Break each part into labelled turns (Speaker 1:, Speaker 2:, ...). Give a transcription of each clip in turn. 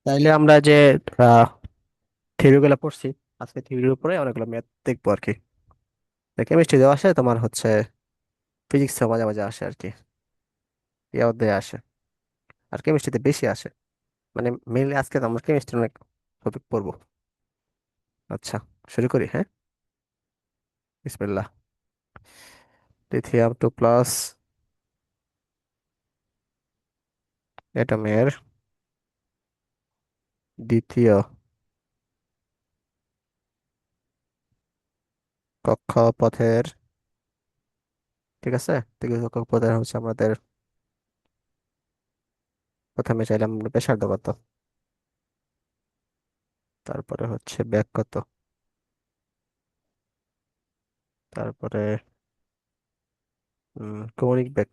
Speaker 1: তাইলে আমরা যে থিওরি গুলো পড়ছি, আজকে থিওরির উপরে অনেকগুলো ম্যাথ দেখবো আর কি। কেমিস্ট্রি দেওয়া আসে, তোমার হচ্ছে ফিজিক্স মাঝে মাঝে আসে আর কি, এই অধ্যায়ে আসে। আর কেমিস্ট্রিতে বেশি আসে, মানে মেইনলি আজকে তো আমরা কেমিস্ট্রি অনেক টপিক পড়বো। আচ্ছা, শুরু করি, হ্যাঁ। বিসমিল্লাহ। লিথিয়াম টু প্লাস অ্যাটমের দ্বিতীয় কক্ষপথের, ঠিক আছে, তৃতীয় কক্ষপথের হচ্ছে আমাদের প্রথমে চাইলাম আমরা ব্যাসার্ধ কত, তারপরে হচ্ছে ব্যাক কত, তারপরে কৌণিক বেগ।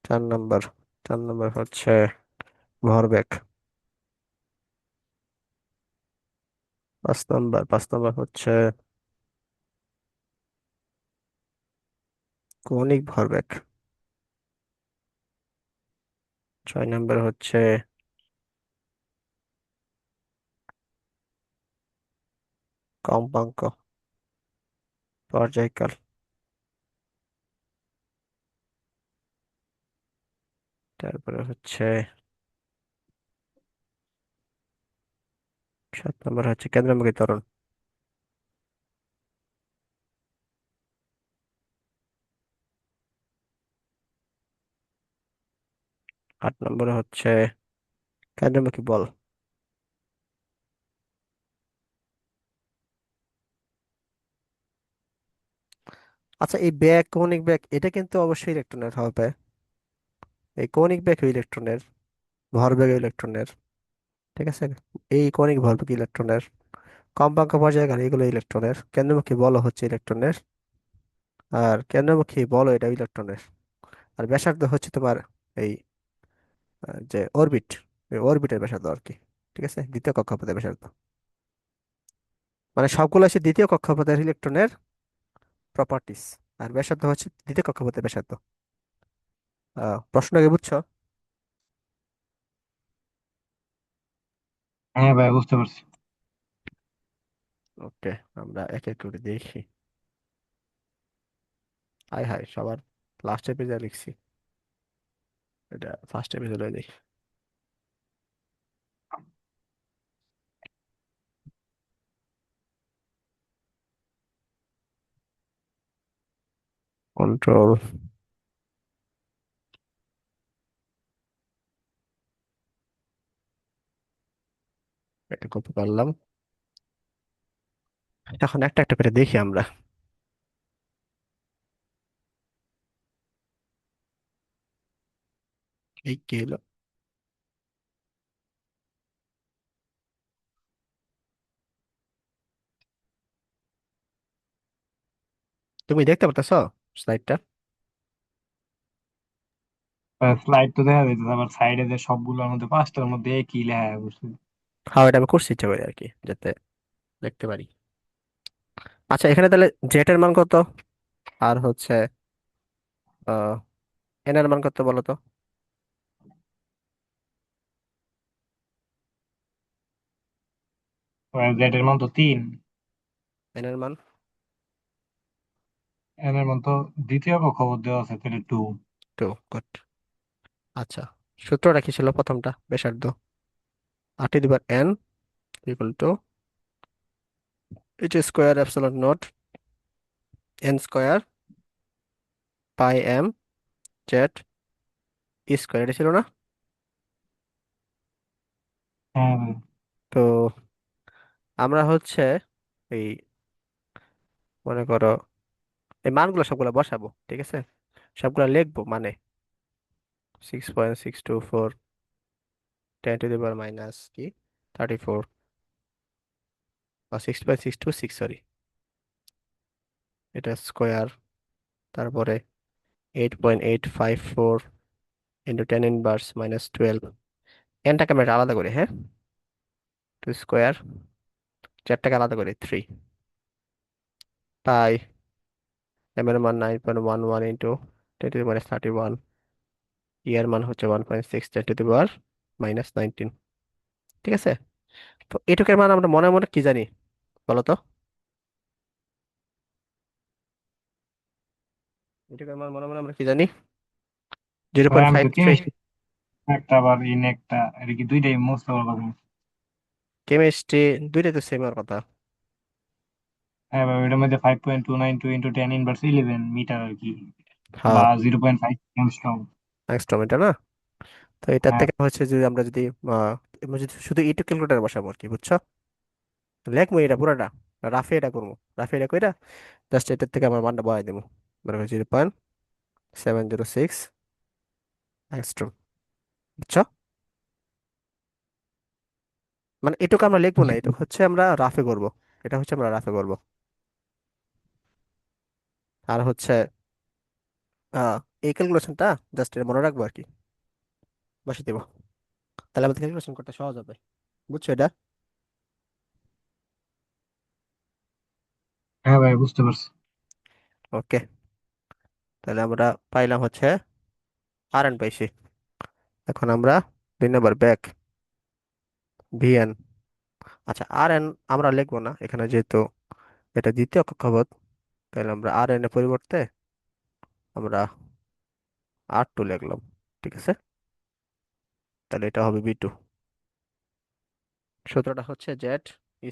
Speaker 1: 4 নম্বর, 4 নম্বর হচ্ছে ভরবেগ। 5 নম্বর, 5 নম্বর হচ্ছে কৌণিক ভরবেগ। 6 নম্বর হচ্ছে কম্পাঙ্ক, পর্যায়কাল। তারপরে হচ্ছে 7 নম্বর হচ্ছে কেন্দ্রমুখী ত্বরণ। 8 নম্বরে হচ্ছে কেন্দ্রমুখী বল। আচ্ছা, এই ব্যাগ, কৌণিক ব্যাগ এটা কিন্তু অবশ্যই ইলেকট্রনের হবে। এই কৌণিক ব্যাগ ইলেকট্রনের, ভরবেগ ইলেকট্রনের, ঠিক আছে। এই কৌণিক ভরবেগ ইলেকট্রনের, কম্পাঙ্ক পর্যায়কাল এগুলো ইলেকট্রনের, কেন্দ্রমুখী বল হচ্ছে ইলেকট্রনের, আর কেন্দ্রমুখী বল এটা ইলেকট্রনের। আর ব্যাসার্ধ হচ্ছে তোমার এই যে অরবিট, এই অরবিটের ব্যাসার্ধ আর কি, ঠিক আছে, দ্বিতীয় কক্ষপথের ব্যাসার্ধ। মানে সবগুলো হচ্ছে দ্বিতীয় কক্ষপথের ইলেকট্রনের প্রপার্টিস, আর ব্যাসার্ধ হচ্ছে দ্বিতীয় কক্ষপথের ব্যাসার্ধ। প্রশ্নকে বুঝছো?
Speaker 2: হ্যাঁ ভাই, বুঝতে পারছি।
Speaker 1: ওকে, আমরা এক এক করে দেখি। হাই হাই, সবার লাস্টের পেজে লিখছি, এটা ফার্স্ট পেজে দেখি। কন্ট্রোল, এটা কপি করলাম। এখন একটা একটা করে দেখি আমরা। এই কি হলো? তুমি দেখতে পারতেছো স্লাইডটা?
Speaker 2: স্লাইড তো দেখা যাইতেছে, আবার সাইডে যে সবগুলোর মধ্যে পাঁচটার মধ্যে একই লেখা বসে।
Speaker 1: হ্যাঁ, এটা আমি করছি ইচ্ছা করে আর কি, যাতে দেখতে পারি। আচ্ছা, এখানে তাহলে জেড এর মান কত, আর হচ্ছে এন এর মান কত বলো তো?
Speaker 2: জেড এর মান তো 3,
Speaker 1: এন এর মান
Speaker 2: এন এর মান তো দ্বিতীয় কক্ষপথ দেওয়া আছে, তাহলে 2।
Speaker 1: 2, গুড। আচ্ছা, সূত্রটা কি ছিল প্রথমটা? ব্যাসার্ধ r⁴n equal to H square epsilon not N square pi M Z square, এটা ছিল না?
Speaker 2: হ্যাঁ ভাই।
Speaker 1: তো আমরা হচ্ছে এই, মনে করো এই মানগুলো সবগুলো বসাবো, ঠিক আছে, সবগুলো লিখবো, মানে 6.624, 10⁻³ কি 34, বা 6.626, সরি, এটা স্কোয়ার, তারপরে 8.854 ইন্টু 10⁻⁻12। এনটাকে আমরা আলাদা করি, হ্যাঁ, টু স্কোয়ার, চারটাকে আলাদা করি 3, তাই এম এর মান 9.11 ইন্টু 10⁻³ ই এর মান হচ্ছে 1.6 × 10⁻⁻19। ঠিক আছে? তো এটুকের মান আমরা মনে মনে কি জানি বলো তো? এটুকের মান মনে মনে আমরা কি জানি? জিরো
Speaker 2: ভাই
Speaker 1: পয়েন্ট
Speaker 2: আমি
Speaker 1: ফাইভ
Speaker 2: তো
Speaker 1: থ্রি
Speaker 2: কেমিস্ট্রি একটা আবার ইন একটা, এটা কি দুইটাই মোস্ট কথা?
Speaker 1: কেমিস্ট্রি, দুইটাই তো সেম আর কথা।
Speaker 2: হ্যাঁ ভাই, ওইটার মধ্যে 5.292 × 10⁻11 মিটার আর কি, বা
Speaker 1: হ্যাঁ,
Speaker 2: 0.5 অ্যাংস্ট্রম।
Speaker 1: অ্যাংস্ট্রম এটা না? তো এটার
Speaker 2: হ্যাঁ
Speaker 1: থেকে হচ্ছে যদি আমরা যদি আমরা যদি শুধু এইটুকু ক্যালকুলেটার বসাবো আর কি, বুঝছো? লেখবো এটা পুরাটা, রাফে এটা করবো, রাফে এটা কইরা জাস্ট এটার থেকে আমার মানটা বসাই দেবো। মনে করি 0.706 অ্যাংস্ট্রম, বুঝছো? মানে এটুকু আমরা লিখবো না, এটুকু হচ্ছে আমরা রাফে করব। এটা হচ্ছে আমরা রাফে করব। আর হচ্ছে আহ এই ক্যালকুলেশনটা জাস্ট এটা মনে রাখবো আর কি, বসে দেবো। তাহলে আমাদের ক্যালকুলেশন করতে সহজ হবে, বুঝছো এটা?
Speaker 2: হ্যাঁ ভাই, বুঝতে পারছি।
Speaker 1: ওকে, তাহলে আমরা পাইলাম হচ্ছে আর এন পাইছি। এখন আমরা 2 নম্বর ব্যাক ভিএন। আচ্ছা, আর এন আমরা লিখবো না এখানে, যেহেতু এটা দ্বিতীয় কক্ষপথ, তাহলে আমরা আর এন এর পরিবর্তে আমরা R2 লিখলাম। ঠিক আছে? তাহলে এটা হবে B2। সূত্রটা হচ্ছে জেড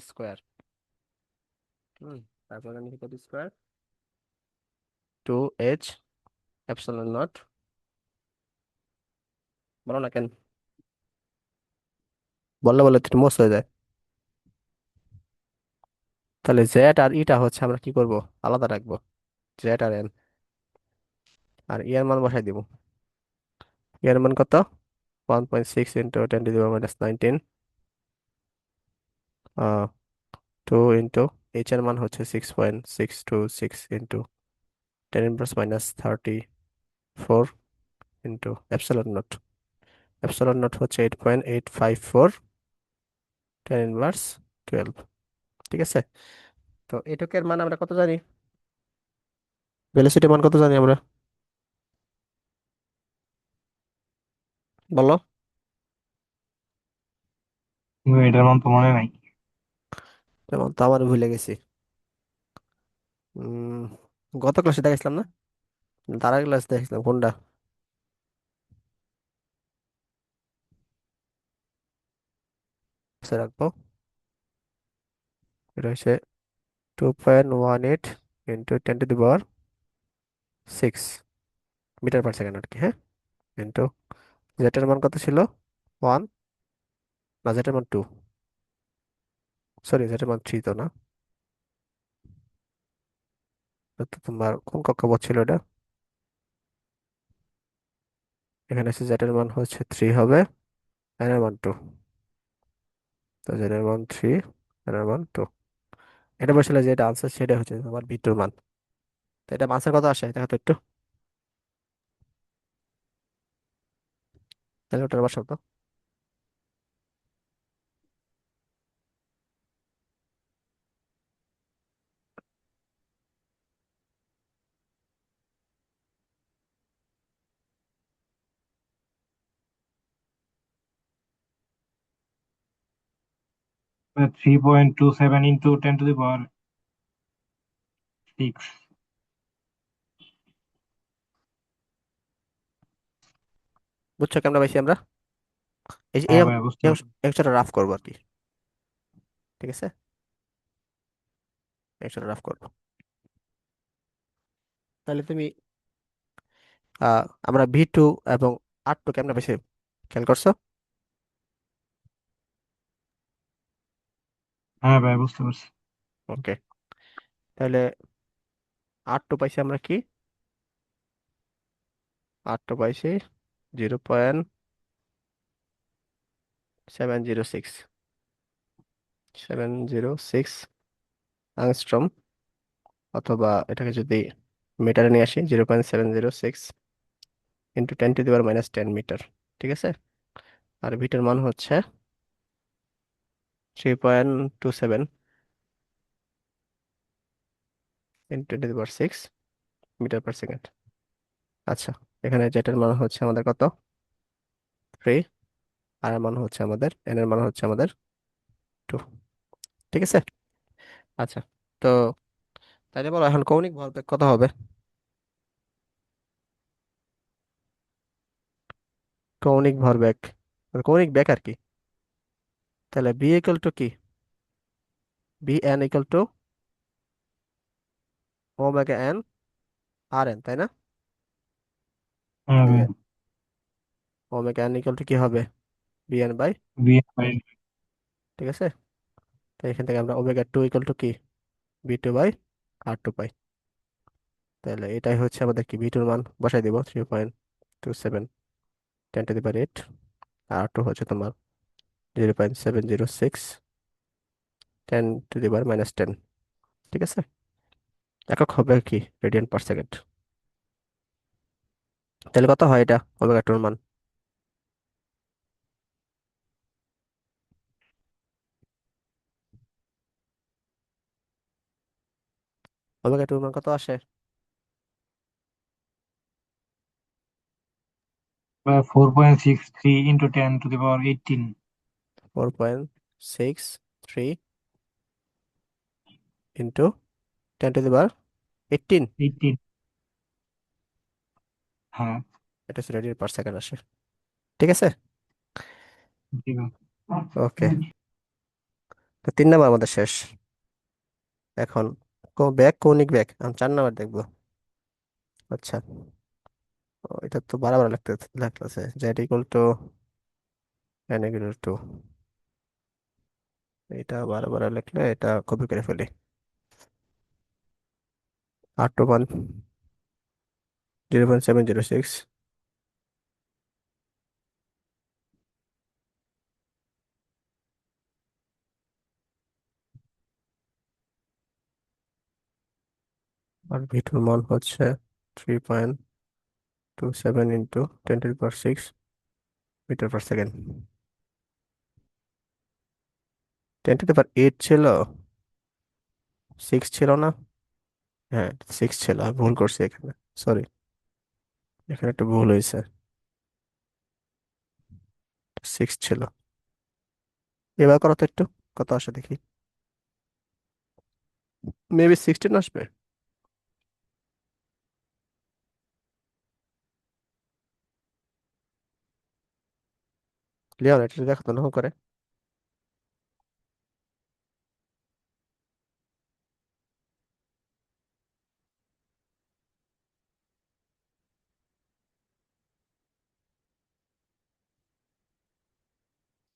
Speaker 1: স্কোয়ার, হুম, তারপর আমি লিখব স্কোয়ার 2H∁0। বলো না কেন, বললে বলে একটু মোস হয়ে যায়। তাহলে জেড আর ইটা হচ্ছে আমরা কি করব, আলাদা রাখবো, জেড আর এন। আর ই এর মান বসাই দিব। ই এর মান কত? 1.6 × 10⁻⁻19। 2 এইচ এর মান হচ্ছে 6.626 × 10⁻⁻34 × এপসিলন নট হচ্ছে 8.854 10⁻12। ঠিক আছে? তো এটুকের মান আমরা কত জানি, ভেলোসিটির মান কত জানি আমরা, বলো?
Speaker 2: এটার মন তো মনে নাই।
Speaker 1: যেমন তো আমার ভুলে গেছি। উম গত ক্লাসে দেখেছিলাম না, তারা ক্লাস দেখেছিলাম কোনটা, সে রাখবো। এটা হচ্ছে 2.18 × 10⁻6 মিটার পার সেকেন্ড আর কি, হ্যাঁ। ইন্টু জেটের মান কত ছিল? 1, না জেটের মান 2, সরি জেটের মান 3 তো না। এটা তো তোমার কোন কক্ষপথ ছিল এটা? এখানে হচ্ছে জেটের মান হচ্ছে 3 হবে, এন এর মান 2। তো জেটের মান 3, এন এর মান 2। এটা বসলে যেটা আনসার সেটা হচ্ছে আমার ভিটুর মান। তো এটা আনসার কত আসে দেখো তো একটু, তাহলে ওটার বসাও তো।
Speaker 2: 3.27 × 10⁻6।
Speaker 1: বুঝছো কেমন পাইছি আমরা? এই
Speaker 2: হ্যাঁ ভাই, বুঝতে পারছি।
Speaker 1: একটা রাফ করবো আর কি। ঠিক আছে, একটা রাফ করবো। তাহলে তুমি আমরা V2 এবং R2 কেমনে পাইছি খেয়াল করছো?
Speaker 2: হ্যাঁ ভাই, বুঝতে পারছি।
Speaker 1: ওকে, তাহলে R2 পাইছি আমরা কি, R2 পাইছি 0.706 অ্যাংস্ট্রম, অথবা এটাকে যদি মিটারে নিয়ে আসি 0.706 × 10⁻⁻10 মিটার। ঠিক আছে? আর ভিটার মান হচ্ছে 3.27 × 10⁻⁶ মিটার পার সেকেন্ড। আচ্ছা, এখানে জেটের মান হচ্ছে আমাদের কত, 3। আর এর মান হচ্ছে আমাদের, এন এর মান হচ্ছে আমাদের 2। ঠিক আছে। আচ্ছা, তো তাইলে বলো এখন কৌণিক ভরবেগ কত হবে? কৌণিক ভরবেগ, মানে কৌণিক বেগ আর কি। তাহলে বি ইকুয়াল টু কি, B N equal to omega N R N, তাই না?
Speaker 2: হ্যাঁ
Speaker 1: তাহলে
Speaker 2: ভাই।
Speaker 1: ওমেগা এন ইকুয়াল টু কি হবে, বি এন বাই,
Speaker 2: বিয়ে ভাই।
Speaker 1: ঠিক আছে। তো এখান থেকে আমরা ওমেগা টু ইকুয়াল টু কি, B two by R two পাই। তাহলে এটাই হচ্ছে আমাদের কি, বি টুর মান বসাই দিব 3.27 10⁸ আর টু হচ্ছে তোমার 0.706 10⁻⁻10। ঠিক আছে। একক হবে কি, রেডিয়ান পার সেকেন্ড। তাহলে কত হয় এটা ওমেগা টুর মান? ওমেগা টুর মান কত আসে?
Speaker 2: 4.63 ইন্টু 10⁻18।
Speaker 1: 4.63 ইন্টু 10⁻18।
Speaker 2: 18। হ্যাঁ।
Speaker 1: এটা হচ্ছে রেডিয়ান পার সেকেন্ড আসে। ঠিক আছে।
Speaker 2: জি ভাই।
Speaker 1: ওকে, তো 3 নাম্বার আমাদের শেষ। এখন ব্যাক, কৌণিক ব্যাক আমি 4 নাম্বার দেখবো। আচ্ছা, এটা তো বারবার লাগতেছে, Z equal to N equal two, এটা বারবার লিখলে এটা কপি করে ফেলি। আর টু মান 0.706, আর ভিটুর মান হচ্ছে 3.27 ইন্টু 10⁶ মিটার পার সেকেন্ড। 10⁸ ছিল, 6 ছিল না? হ্যাঁ 6 ছিল, আমি ভুল করছি এখানে, সরি, এখানে একটা ভুল হয়েছে, 6 ছিল। এবার করো তো একটু, কত আসে দেখি, মেবি 16 আসবে। লিওন এটা দেখো তো নহো করে।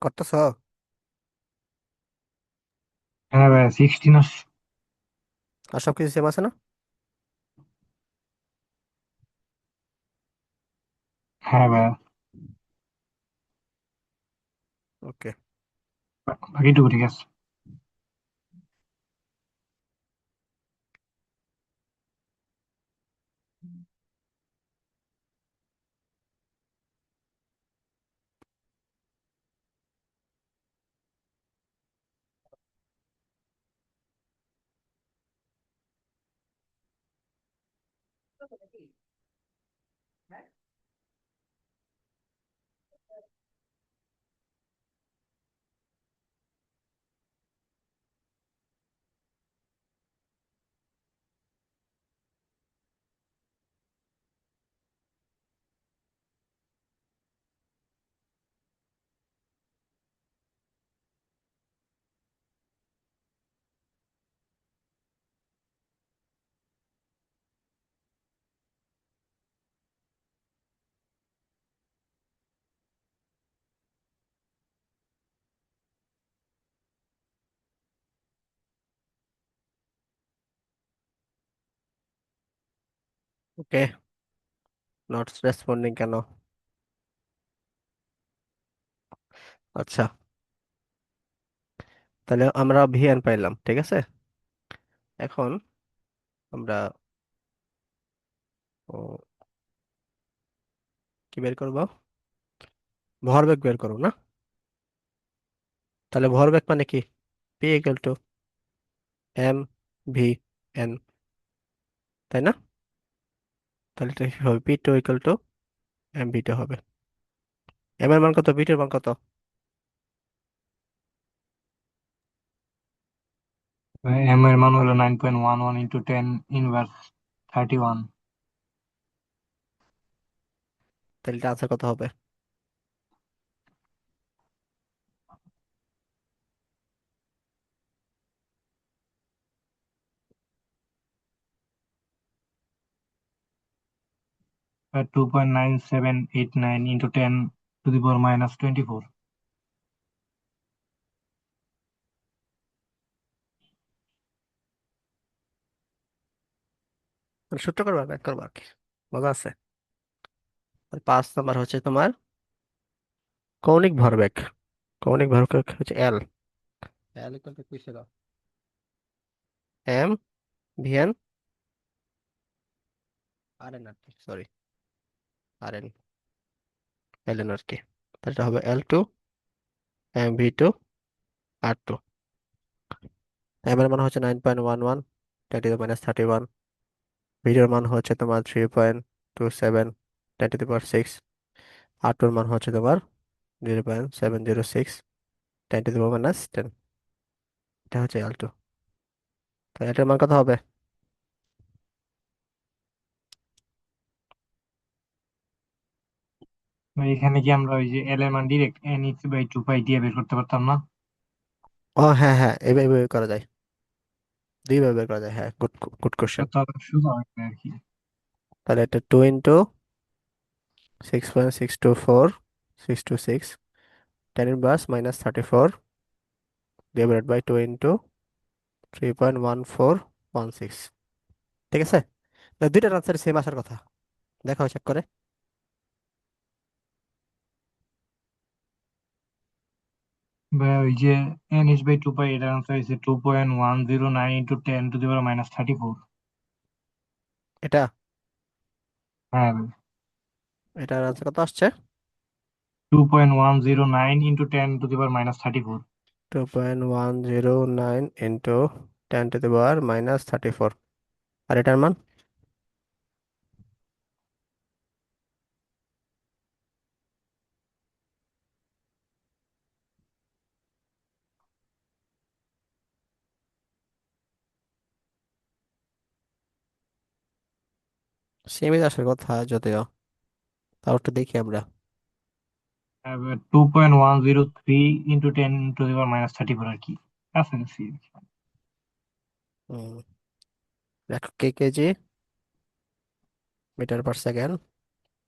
Speaker 1: করতেছ?
Speaker 2: হ্যাঁ ভাই, 16।
Speaker 1: আর সবকিছু সেম আছে না?
Speaker 2: হ্যাঁ ভাই।
Speaker 1: ওকে।
Speaker 2: বাকিটুকু ঠিক আছে।
Speaker 1: ওকে, নট রেসপন্ডিং কেন? আচ্ছা, তাহলে আমরা ভিএন পাইলাম, ঠিক আছে। এখন আমরা ও, কি বের করব, ভরবেগ বের করব না? তাহলে ভরবেগ মানে কি, P equal to M V N, তাই না? তাহলে এটা কি হবে, P two equal to M V two হবে। এম এর মান কত, ভি টু এর মান কত?
Speaker 2: এম এর মান হলো 9.11 ইন্টু 10 ইনভার্স 31।
Speaker 1: তাহলে এটা আনসার কত হবে?
Speaker 2: 2.9789 into 10 to the power minus 24।
Speaker 1: মানে সূত্র করবা, ব্যাক করবা আর কি, মজা আছে। আর 5 নাম্বার হচ্ছে তোমার কৌণিক ভরবেগ। কৌণিক ভরবেগ হচ্ছে এল। এল ইকুয়াল টু কি ছিল? M V N R N আর কি, সরি, আর এন, এল এন আর কি। তাহলে এটা হবে L two M V two আর টু। এম এর মান হচ্ছে 9.11, 10 to the minus 31। ভিডিওর মান হচ্ছে তোমার 3.27, 10 to the power 6। আর টুর মান হচ্ছে তোমার 0.706, 10 to the power minus 10। এটা হচ্ছে এল টু। তো এটার মান কত হবে?
Speaker 2: এখানে কি আমরা ওই যে এল এর মান ডিরেক্ট n/2 পাই দিয়ে বের করতে পারতাম না?
Speaker 1: ও হ্যাঁ হ্যাঁ, এইভাবে করা যায়, দুইভাবে বের করা যায়, হ্যাঁ, গুড, গুড কোশ্চেন।
Speaker 2: তাহলে সোজা হবে আর কি।
Speaker 1: তাহলে এটা 2 into 6.624, 626, 10 inverse minus 34 divided by 2 into 3.1416। ঠিক আছে, না, দুইটার আনসার সেম আসার কথা, দেখাও চেক করে।
Speaker 2: বা ওই যে n/2 পাই এটার আনসার হয়েছে 2.109 into 10 to the power minus 34।
Speaker 1: এটা,
Speaker 2: হ্যাঁ ভাই,
Speaker 1: এটার আনসার কত আসছে?
Speaker 2: 2.109 into 10 to the power minus 34।
Speaker 1: 2.109 into 10 to the power minus 34। আর এটার মান? সেমই আসার কথা যদিও, তাও একটু দেখি আমরা।
Speaker 2: 2.103 into 10 to the power minus 34 আর কি, কাছাকাছি।
Speaker 1: হুম, দেখো কে কেজি মিটার পার সেকেন্ড,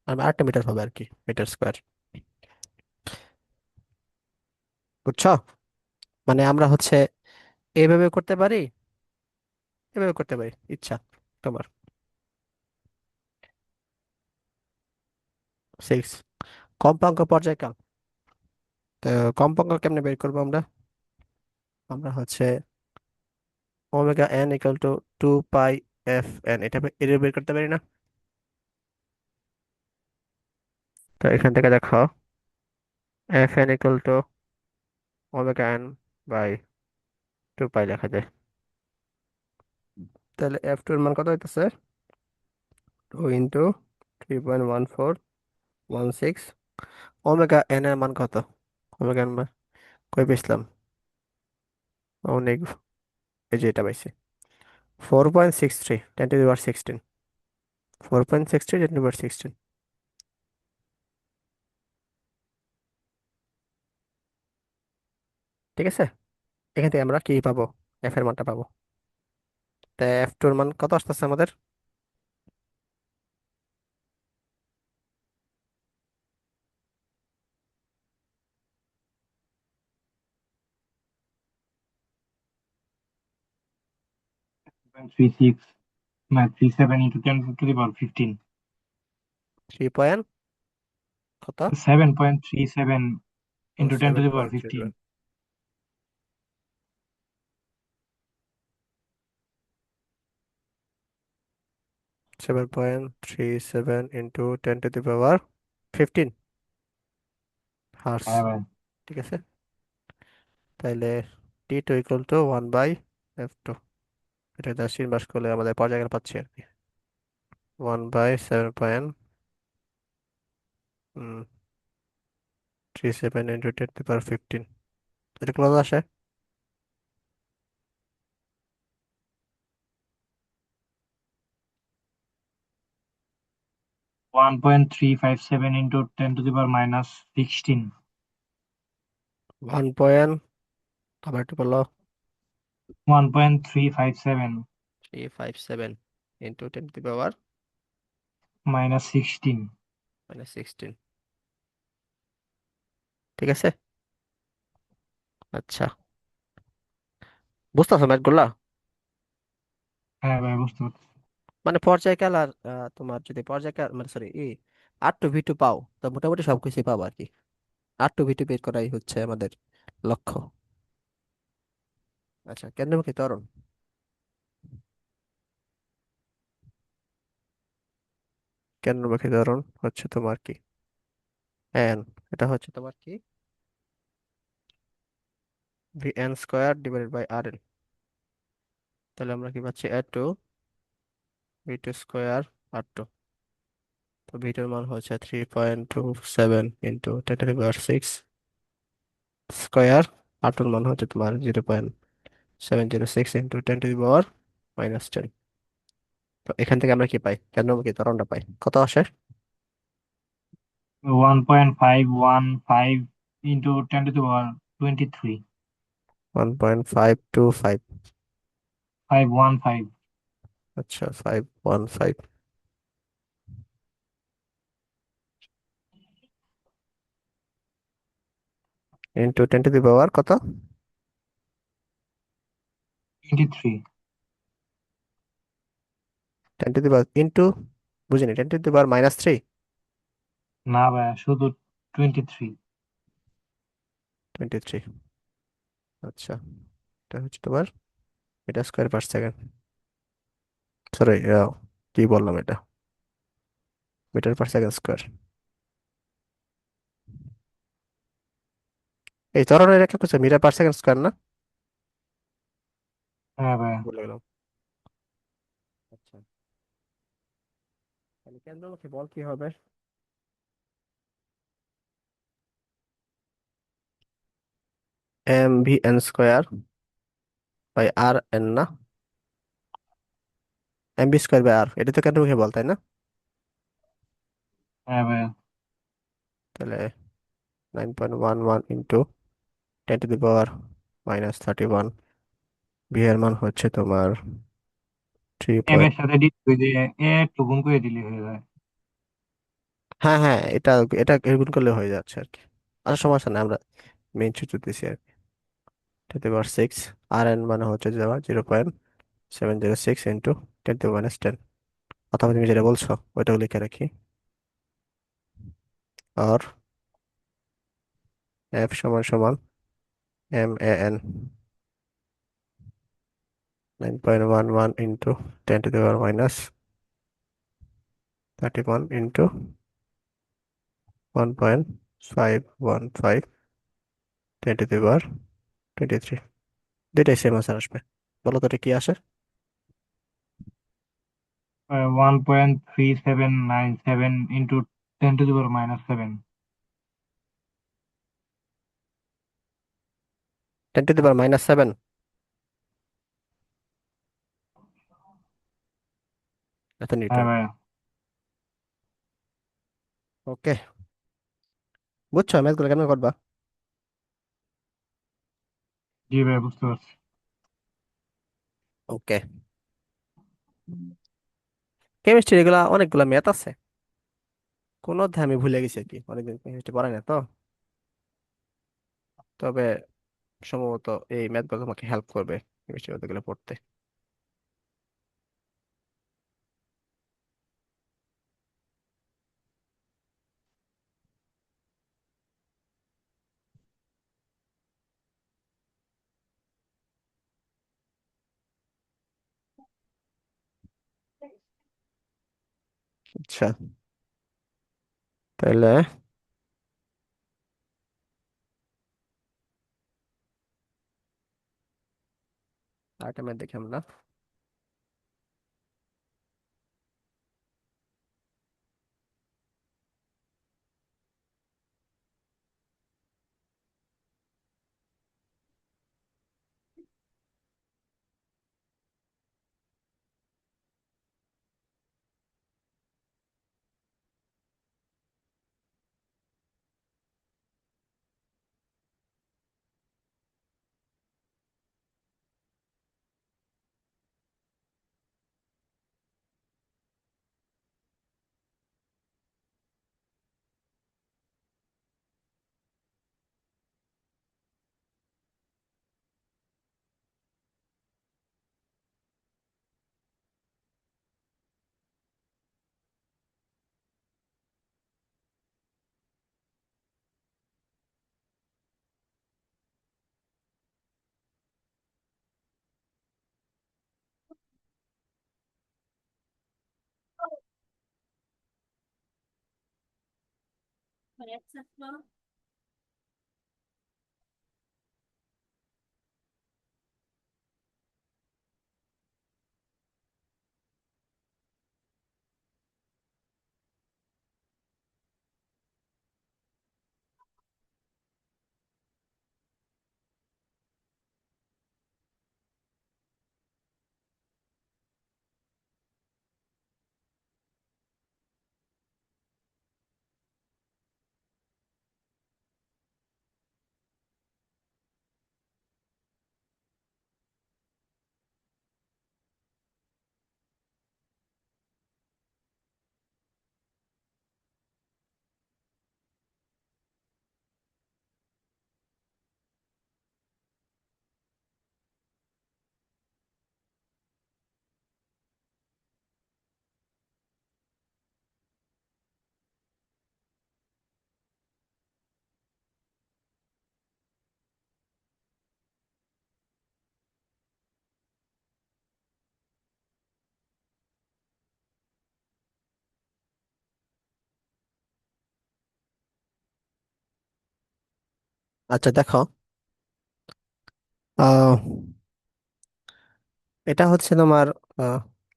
Speaker 1: আর আরেকটা মিটার হবে আর কি, মিটার স্কোয়ার। বুঝছো? মানে আমরা হচ্ছে এইভাবে করতে পারি, এভাবে করতে পারি, ইচ্ছা তোমার। 6, কম্পাঙ্ক পর্যায়কাল। তো কম্পাঙ্ক কেমনে বের করবো আমরা? আমরা হচ্ছে omega N equal to 2 pi F N, এটা বের করতে পারি না? তো এখান থেকে দেখো F N equal to omega N by 2 pi লেখা যায়। তাহলে এফ টু এর মান কত হইতেছে? 2 into 3.1416। ওমেগা এন এর মান কত? ওমেগা এন কই পেয়েছিলাম? অনেক, এই যে এটা পাইছি, 4.63, 10 to the power 16। 4.63, 10 to the power 16। ঠিক আছে, এখান থেকে আমরা কি পাবো? এফ এর মানটা পাবো। তাই এফ টু এর মান কত আসতেছে আমাদের?
Speaker 2: 36 মানে 37 into 10 to the power 15।
Speaker 1: 3 point কত?
Speaker 2: 7.37
Speaker 1: ও
Speaker 2: into ten to
Speaker 1: seven
Speaker 2: the power
Speaker 1: point three
Speaker 2: fifteen
Speaker 1: 7.37 into 10 to the power 15 hertz.
Speaker 2: হ্যাঁ ভাই।
Speaker 1: ঠিক আছে, তাইলে টি টু ইকুয়াল টু 1/f2। এটা দ্বারা সিনবাস করলে আমাদের পর্যায়কাল পাচ্ছি আর কি, 1/7.37 37 × 10⁻15, এটা ক্লোজ আসে।
Speaker 2: 1.357 into 10 to the power minus 16.
Speaker 1: 1 point, আবার একটু বলো।
Speaker 2: 1.357
Speaker 1: 357 × 10⁻⁻16।
Speaker 2: minus 16.
Speaker 1: ঠিক আছে। আচ্ছা, বুঝতেছো ম্যাথ গুলা?
Speaker 2: হ্যাঁ ভাই বুঝতে পারছি।
Speaker 1: মানে পর্যায়কাল আর তোমার যদি পর্যায়কাল মানে সরি R2V2 পাও তো মোটামুটি সবকিছু পাবো আর কি। R2V2 বের করাই হচ্ছে আমাদের লক্ষ্য। আচ্ছা, কেন্দ্রমুখী ত্বরণ। কেন্দ্রমুখী ত্বরণ হচ্ছে তোমার কি? এন, এটা হচ্ছে তোমার কি? VN² / RN। তাহলে আমরা কি পাচ্ছি? A2V2² R2। তো ভিটার মান হচ্ছে 3.27 × 10⁻⁶ স্কোয়ার। R2 মান হচ্ছে তোমার 0.706 × 10⁻⁻10। তো এখান থেকে আমরা কি পাই? কেন্দ্রমুখী ত্বরণটা পাই, কত আসে?
Speaker 2: 1.515 into 10 to the power 23.
Speaker 1: 1.525।
Speaker 2: 515.
Speaker 1: আচ্ছা, 515 × 10⁻³ কত?
Speaker 2: 23.
Speaker 1: 10⁻³ ইন্টু, বুঝিনি, 10⁻³ -3।
Speaker 2: না ভাই শুধু 23.
Speaker 1: 23। আচ্ছা, এটা হচ্ছে তোমার metre square per second. Sorry, কি বললাম এটা? Metre per second square. এই ত্বরণের একক হচ্ছে মিটার পার সেকেন্ড স্কোয়ার না?
Speaker 2: হ্যাঁ ভাই।
Speaker 1: ভুলে গেলাম। আচ্ছা, তাহলে কেন্দ্রমুখী বল কি হবে? MVN² / RN না? MB² / R, এটা তো কেন্দ্রমুখী বল, তাই না?
Speaker 2: হ্যাঁ ভাই।
Speaker 1: তাহলে 9.11 ইন্টু 10⁻⁻31। বি এর মান হচ্ছে তোমার থ্রি
Speaker 2: এম
Speaker 1: পয়েন্ট
Speaker 2: এর সাথে ডি ওই যে এ একটু গুণ করে দিলে হয়ে যায়।
Speaker 1: হ্যাঁ হ্যাঁ, এটা এটা গুণ করলে হয়ে যাচ্ছে আর কি। আচ্ছা, সমস্যা নেই, আমরা মেইন সূত্র দিছি আর কি। 10⁻⁶। আর এন মানে হচ্ছে যাওয়া 0.706 × 10⁻⁻10। অথবা তুমি যেটা বলছো ওইটাও লিখে রাখি। আর এফ সমান সমান MAN 9.11 × 10⁻⁻31 দুইটাই সেম আনসার আসবে। বলো তো এটা কি আসে?
Speaker 2: 1.3797 into 10 to the power minus 7.
Speaker 1: 10⁻⁻7। এত
Speaker 2: হ্যাঁ
Speaker 1: নিউটন।
Speaker 2: ভাই।
Speaker 1: ওকে, বুঝছো ম্যাথগুলো কেমন করবা?
Speaker 2: জি ভাই বুঝতে পারছি।
Speaker 1: ওকে। কেমিস্ট্রি এগুলা অনেকগুলা ম্যাথ আছে, কোন অধ্যায় আমি ভুলে গেছি আর কি, অনেকদিন কেমিস্ট্রি পড়াই না তো। তবে সম্ভবত এই ম্যাথগুলো তোমাকে হেল্প করবে কেমিস্ট্রি অধ্যায়গুলো পড়তে। আচ্ছা, তাহলে আরেকটা ম্যাথ দেখি আমরা। আচ্ছা দেখো, আহ এটা হচ্ছে তোমার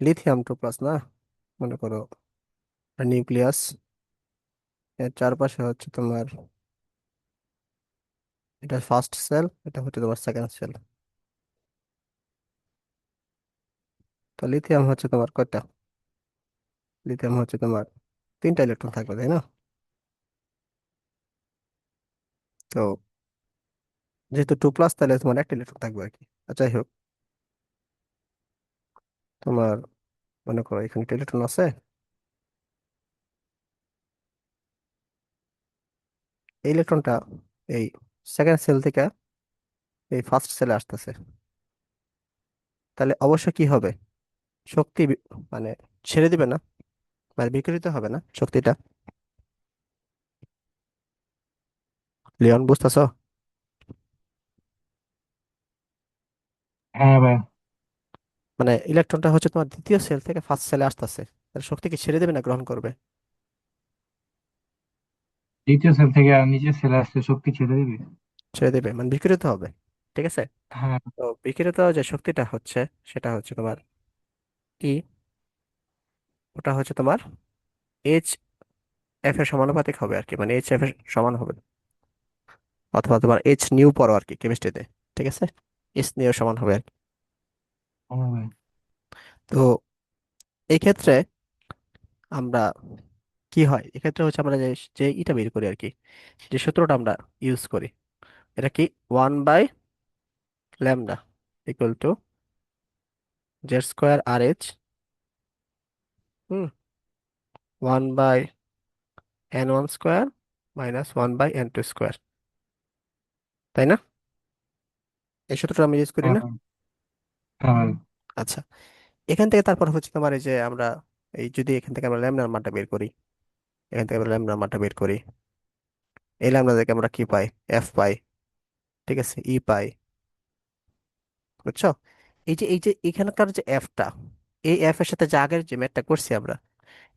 Speaker 1: লিথিয়াম 2+ না, মনে করো নিউক্লিয়াস, এর চারপাশে হচ্ছে তোমার, এটা ফার্স্ট সেল, এটা হচ্ছে তোমার সেকেন্ড সেল। তো লিথিয়াম হচ্ছে তোমার কয়টা? লিথিয়াম হচ্ছে তোমার তিনটা ইলেকট্রন থাকবে, তাই না? তো যেহেতু 2+, তাহলে তোমার একটা ইলেকট্রন থাকবে আর কি। যাই হোক, তোমার মনে করো এখানে একটা ইলেকট্রন আছে। এই ইলেকট্রনটা এই সেকেন্ড সেল থেকে এই ফার্স্ট সেলে আসতেছে। তাহলে অবশ্য কি হবে, শক্তি মানে ছেড়ে দিবে না, মানে বিকিরিত হবে না শক্তিটা। লিওন, বুঝতেছো?
Speaker 2: হ্যাঁ ভাই।
Speaker 1: মানে ইলেকট্রনটা হচ্ছে তোমার দ্বিতীয় সেল থেকে ফার্স্ট সেলে আসতেছে, তাহলে শক্তি কি ছেড়ে দেবে না গ্রহণ করবে?
Speaker 2: দ্বিতীয় সেল থেকে আর নিচের সেলে আসতে শক্তি ছেড়ে দিবে।
Speaker 1: ছেড়ে দেবে, মানে বিকিরিত হবে। ঠিক আছে।
Speaker 2: হ্যাঁ।
Speaker 1: তো বিকিরিত যে শক্তিটা হচ্ছে, সেটা হচ্ছে তোমার ই, ওটা হচ্ছে তোমার এইচ এফ এর সমানুপাতিক হবে আর কি, মানে এইচ এফ এর সমান হবে, অথবা তোমার এইচ নিউ পড়ো আর কি কেমিস্ট্রিতে। ঠিক আছে, এইচ নিউ সমান হবে আর কি।
Speaker 2: হ্যাঁ ভাই।
Speaker 1: তো এই ক্ষেত্রে আমরা কি হয়, এক্ষেত্রে হচ্ছে আমরা যে যে ইটা বের করি আর কি, যে সূত্রটা আমরা ইউজ করি, এটা কি 1/λ ইকুয়াল টু Z² RH, হুম, 1/n1² মাইনাস 1/n2², তাই না? এই সূত্রটা আমরা ইউজ করি
Speaker 2: হ্যাঁ
Speaker 1: না?
Speaker 2: ভাই। হ্যাঁ ভাই।
Speaker 1: আচ্ছা, এখান থেকে তারপর হচ্ছে তোমার এই যে আমরা এই যদি এখান থেকে আমরা ল্যামডার মানটা বের করি, এখান থেকে আমরা ল্যামডার মানটা বের করি, এই ল্যামডা থেকে আমরা কি পাই? এফ পাই। ঠিক আছে, ই পাই। বুঝছো? এই যে এখানকার যে এফটা, এই এফ এর সাথে যে আগের যে ম্যাথটা করছি আমরা,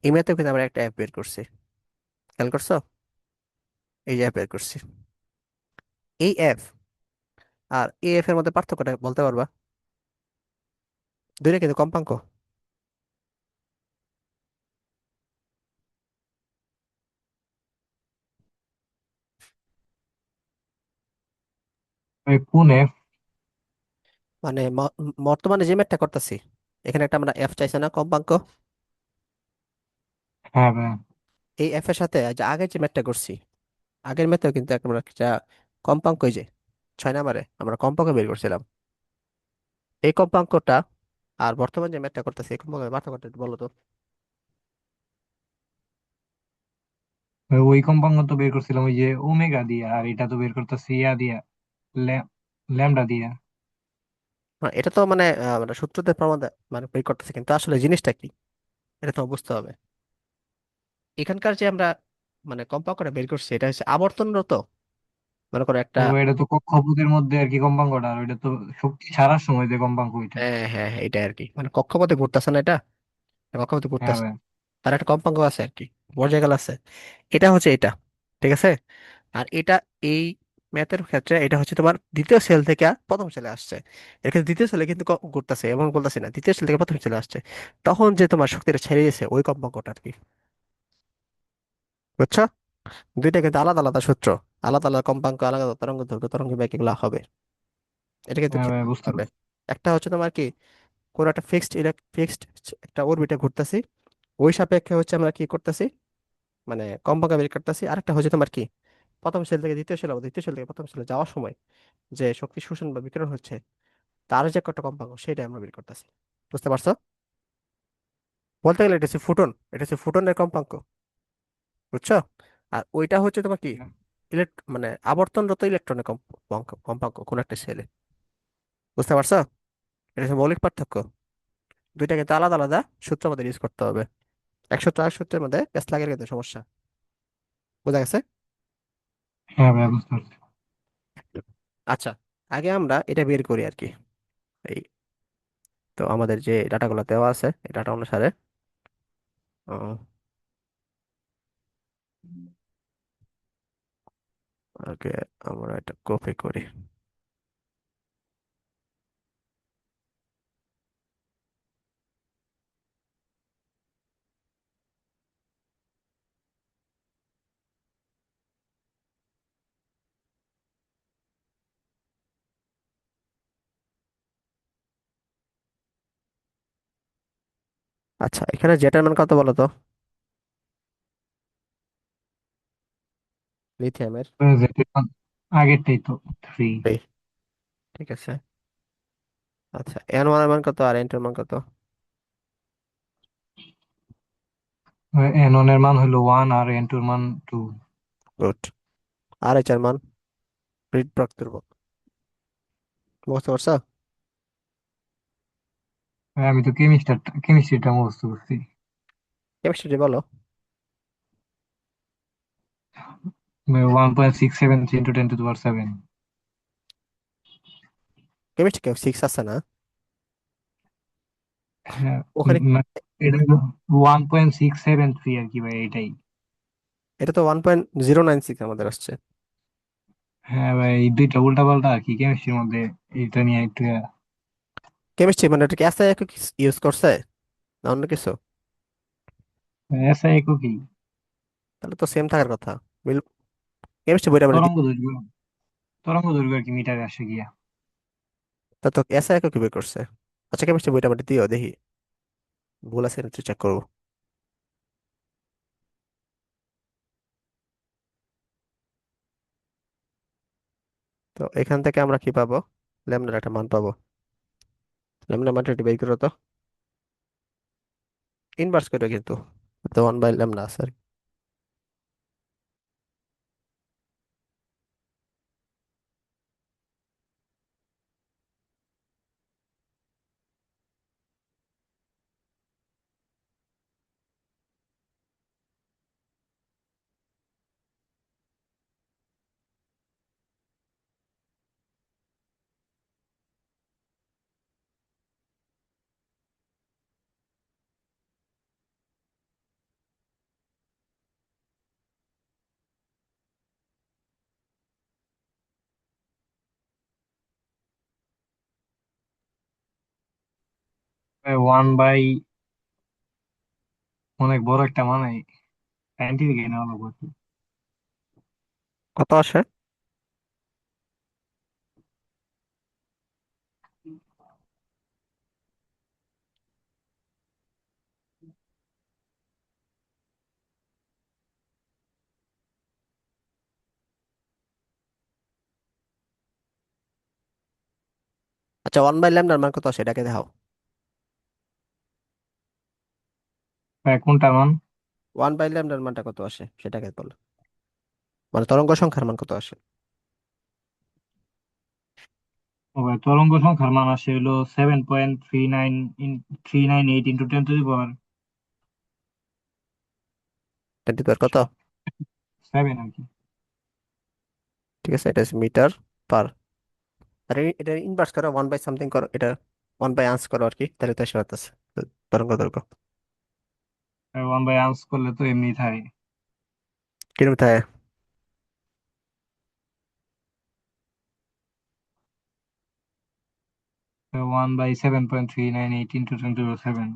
Speaker 1: এই ম্যাথেও কিন্তু আমরা একটা এফ বের করছি। খেয়াল করছো? এই যে এফ বের করছি, এই এফ আর এই এফ এর মধ্যে পার্থক্যটা বলতে পারবা? দুইটা কিন্তু কম্পাঙ্ক।
Speaker 2: ভাই কোন এফ?
Speaker 1: মানে বর্তমানে যে ম্যাথটা করতেছি, এখানে একটা আমরা এফ চাইছে না, কম্পাঙ্ক।
Speaker 2: হ্যাঁ ভাই।
Speaker 1: এই এফ এর সাথে যে আগের যে ম্যাথটা করছি, আগের ম্যাথেও কিন্তু একটা কম্পাঙ্ক, ওই যে 6 নম্বরে আমরা কম্পাঙ্ক বের করছিলাম। এই কম্পাঙ্কটা আর বর্তমান যে ম্যাথটা করতেছি, এই কম্পাঙ্কের পার্থক্যটা একটু বলো তো।
Speaker 2: ভাই ওই কম্পাঙ্ক তো বের করছিলাম ওই যে ওমেগা দিয়া, আর এটা তো বের করতেছি ইয়া দিয়া, ল্যামডা দিয়া।
Speaker 1: এটা তো মানে মানে সূত্রদের প্রমাণ মানে বের করতেছে, কিন্তু আসলে জিনিসটা কি এটা তো বুঝতে হবে। এখানকার যে আমরা মানে কম্পাঙ্কটা বের করছি, এটা হচ্ছে আবর্তনরত, মনে করো একটা।
Speaker 2: ও এটা তো কক্ষপথের মধ্যে আর কি কম্পাঙ্কটা, আর ওইটা তো শক্তি ছাড়ার সময় যে কম্পাঙ্ক ওইটা।
Speaker 1: হ্যাঁ হ্যাঁ হ্যাঁ, এটা আর কি, মানে কক্ষপথে ঘুরতেছে না এটা, কক্ষপথে
Speaker 2: হ্যাঁ
Speaker 1: ঘুরতেছে,
Speaker 2: ভাই।
Speaker 1: তার একটা কম্পাঙ্ক আছে আর কি, পর্যায়কাল আছে। এটা হচ্ছে এটা। ঠিক আছে। আর এটা, এই ম্যাথের ক্ষেত্রে এটা হচ্ছে তোমার দ্বিতীয় সেল থেকে প্রথম সেলে আসছে। এক্ষেত্রে দ্বিতীয় সেলে কিন্তু ঘুরতেছে, এবং বলতেছে না, দ্বিতীয় সেল থেকে প্রথম সেলে আসছে। তখন যে তোমার শক্তিটা ছেড়ে দিয়েছে ওই কম্পাঙ্কটা আর কি। বুঝছো? দুইটা কিন্তু আলাদা আলাদা সূত্র, আলাদা আলাদা কম্পাঙ্ক, আলাদা তরঙ্গ দৈর্ঘ্য, তরঙ্গ বেগ, এগুলো হবে। এটা কিন্তু
Speaker 2: হ্যাঁ
Speaker 1: খেয়াল
Speaker 2: ভাই,
Speaker 1: রাখতে
Speaker 2: বুঝতে
Speaker 1: হবে।
Speaker 2: পারছি।
Speaker 1: একটা হচ্ছে তোমার কি, কোনো একটা ফিক্সড একটা অরবিটে ঘুরতেছি, ওই সাপেক্ষে হচ্ছে আমরা কি করতেছি, মানে কম্পাঙ্ক বের করতেছি। আরেকটা হচ্ছে তোমার কি, প্রথম সেল থেকে দ্বিতীয় সেল, দ্বিতীয় সেল থেকে প্রথম সেলে যাওয়ার সময় যে শক্তি শোষণ বা বিকিরণ হচ্ছে, তার যে একটা কম্পাঙ্ক সেটা আমরা বের করতেছি। বুঝতে পারছো? বলতে গেলে এটা হচ্ছে ফুটন, এটা হচ্ছে ফুটনের কম্পাঙ্ক। বুঝছো? আর ওইটা হচ্ছে তোমার কি, মানে আবর্তনরত ইলেকট্রনের কম্পাঙ্ক, কম্পাঙ্ক কোন একটা সেলে। বুঝতে পারছো? এটা হচ্ছে মৌলিক পার্থক্য। দুইটা কিন্তু আলাদা আলাদা সূত্র আমাদের ইউজ করতে হবে। এক সূত্র আর সূত্রের মধ্যে প্যাচ লাগার কিন্তু সমস্যা। বোঝা গেছে?
Speaker 2: হ্যাঁ ভাই, বুঝতে পারছি।
Speaker 1: আচ্ছা, আগে আমরা এটা বের করি আর কি। এই, তো আমাদের যে ডাটাগুলো দেওয়া আছে এই ডাটা অনুসারে, আগে আমরা এটা কপি করি। আচ্ছা, এখানে জেটার মান কত বলো তো, লিথিয়ামের?
Speaker 2: আগেরটাই তো 3।
Speaker 1: এই, ঠিক আছে। আচ্ছা, এন ওয়ান এর মান কত আর এন টু এর মান কত?
Speaker 2: এনন এর মান হলো 1 আর এন টুর মান 2।
Speaker 1: গুড। আর এইচ এর মান, হৃদপ্রাক ধ্রুবক। বুঝতে পারছো?
Speaker 2: আমি তো কেমিস্ট্রিটা মুখস্থ করছি।
Speaker 1: কেমিস্ট্রি বলো।
Speaker 2: 1.673 into 10 to the power 7।
Speaker 1: Chemistry কেউ সিক্স আছে না
Speaker 2: হ্যাঁ।
Speaker 1: ওখানে?
Speaker 2: এটা হলো 1.673 আর কি ভাই, এটাই।
Speaker 1: এটা তো 1.096 আমাদের আসছে।
Speaker 2: হ্যাঁ ভাই, এই দুইটা উল্টা পাল্টা আর কি কেমিস্ট্রির মধ্যে। এটা নিয়ে একটু
Speaker 1: কেমিস্ট্রি মানে এটা কি এসআই একক ইউজ করছে না অন্য কিছু?
Speaker 2: এসআই এককই।
Speaker 1: তাহলে তো সেম থাকার কথা। মিল, কেমিস্ট্রি বইটা মানে
Speaker 2: তরঙ্গ দৈর্ঘ্য তরঙ্গ দৈর্ঘ্য আর কি মিটারে আসে গিয়া।
Speaker 1: তা তো এসআই একক বের করছে। আচ্ছা, কেমিস্ট্রি বইটা মানে দিও দেখি, ভুল আছে নাকি চেক করবো। তো এখান থেকে আমরা কি পাবো, ল্যামডার একটা মান পাবো। ল্যামডা মানটা একটু বের করো তো, ইনভার্স করে কিন্তু, তো 1/λ আছে আর কি।
Speaker 2: ওয়ান বাই অনেক বড় একটা মানে সাইন্টিফিক নেওয়া লাগবে আর কি।
Speaker 1: কত আসে? আচ্ছা, 1/λ মান কত আসে এটাকে দেখাও।
Speaker 2: কোনটা মান?
Speaker 1: 1/λ মানটা কত আসে সেটাকে বলো, মানে তরঙ্গ সংখ্যার মান কত আসে।
Speaker 2: ও ভাই, তরঙ্গ সংখ্যার মান আসে হলো
Speaker 1: 10 to the power কত?
Speaker 2: 7 আর কি।
Speaker 1: ঠিক আছে, এটা মিটার পার। আর এটা ইনভার্স করো, 1/সামথিং করো, এটা 1/আনস করো আর কি, তাহলে তো এসে যাচ্ছে তরঙ্গ দৈর্ঘ্য।
Speaker 2: 1/আনস করলে তো এমনি থাকে।
Speaker 1: কিরকম থাকে?
Speaker 2: 1/7.398 × 10⁻⁷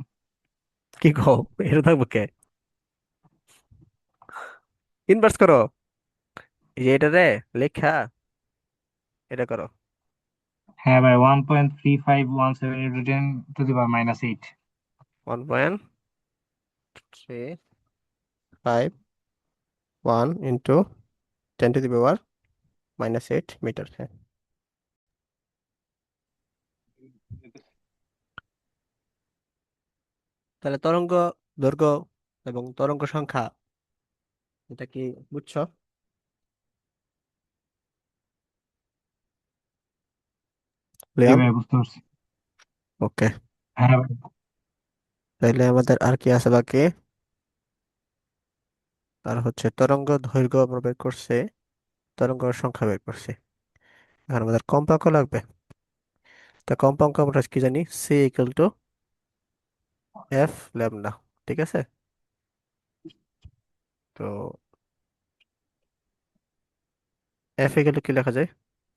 Speaker 1: কি কও, এটা থাকবো কে? ইনভার্স করো, এই যে এটা রে লেখা, এটা করো।
Speaker 2: হ্যাঁ ভাই, 1.3517 × 10⁻⁻8।
Speaker 1: 1.351 × 10⁻⁻8 মিটার, হ্যাঁ। তাহলে তরঙ্গ দৈর্ঘ্য এবং তরঙ্গ সংখ্যা, এটা কি বুঝছো
Speaker 2: জি
Speaker 1: লিয়াম?
Speaker 2: ভাই, বুঝতে পারছি।
Speaker 1: ওকে।
Speaker 2: হ্যাঁ ভাই।
Speaker 1: তাইলে আমাদের আর কি আছে বাকি? আর হচ্ছে তরঙ্গ দৈর্ঘ্য আমরা বের করছি, তরঙ্গ সংখ্যা বের করছি, এখন আমাদের কম্পাঙ্ক লাগবে। তা কম্পাঙ্ক আমরা কি জানি, C = F λ, ঠিক আছে? তো F কি লেখা যায়,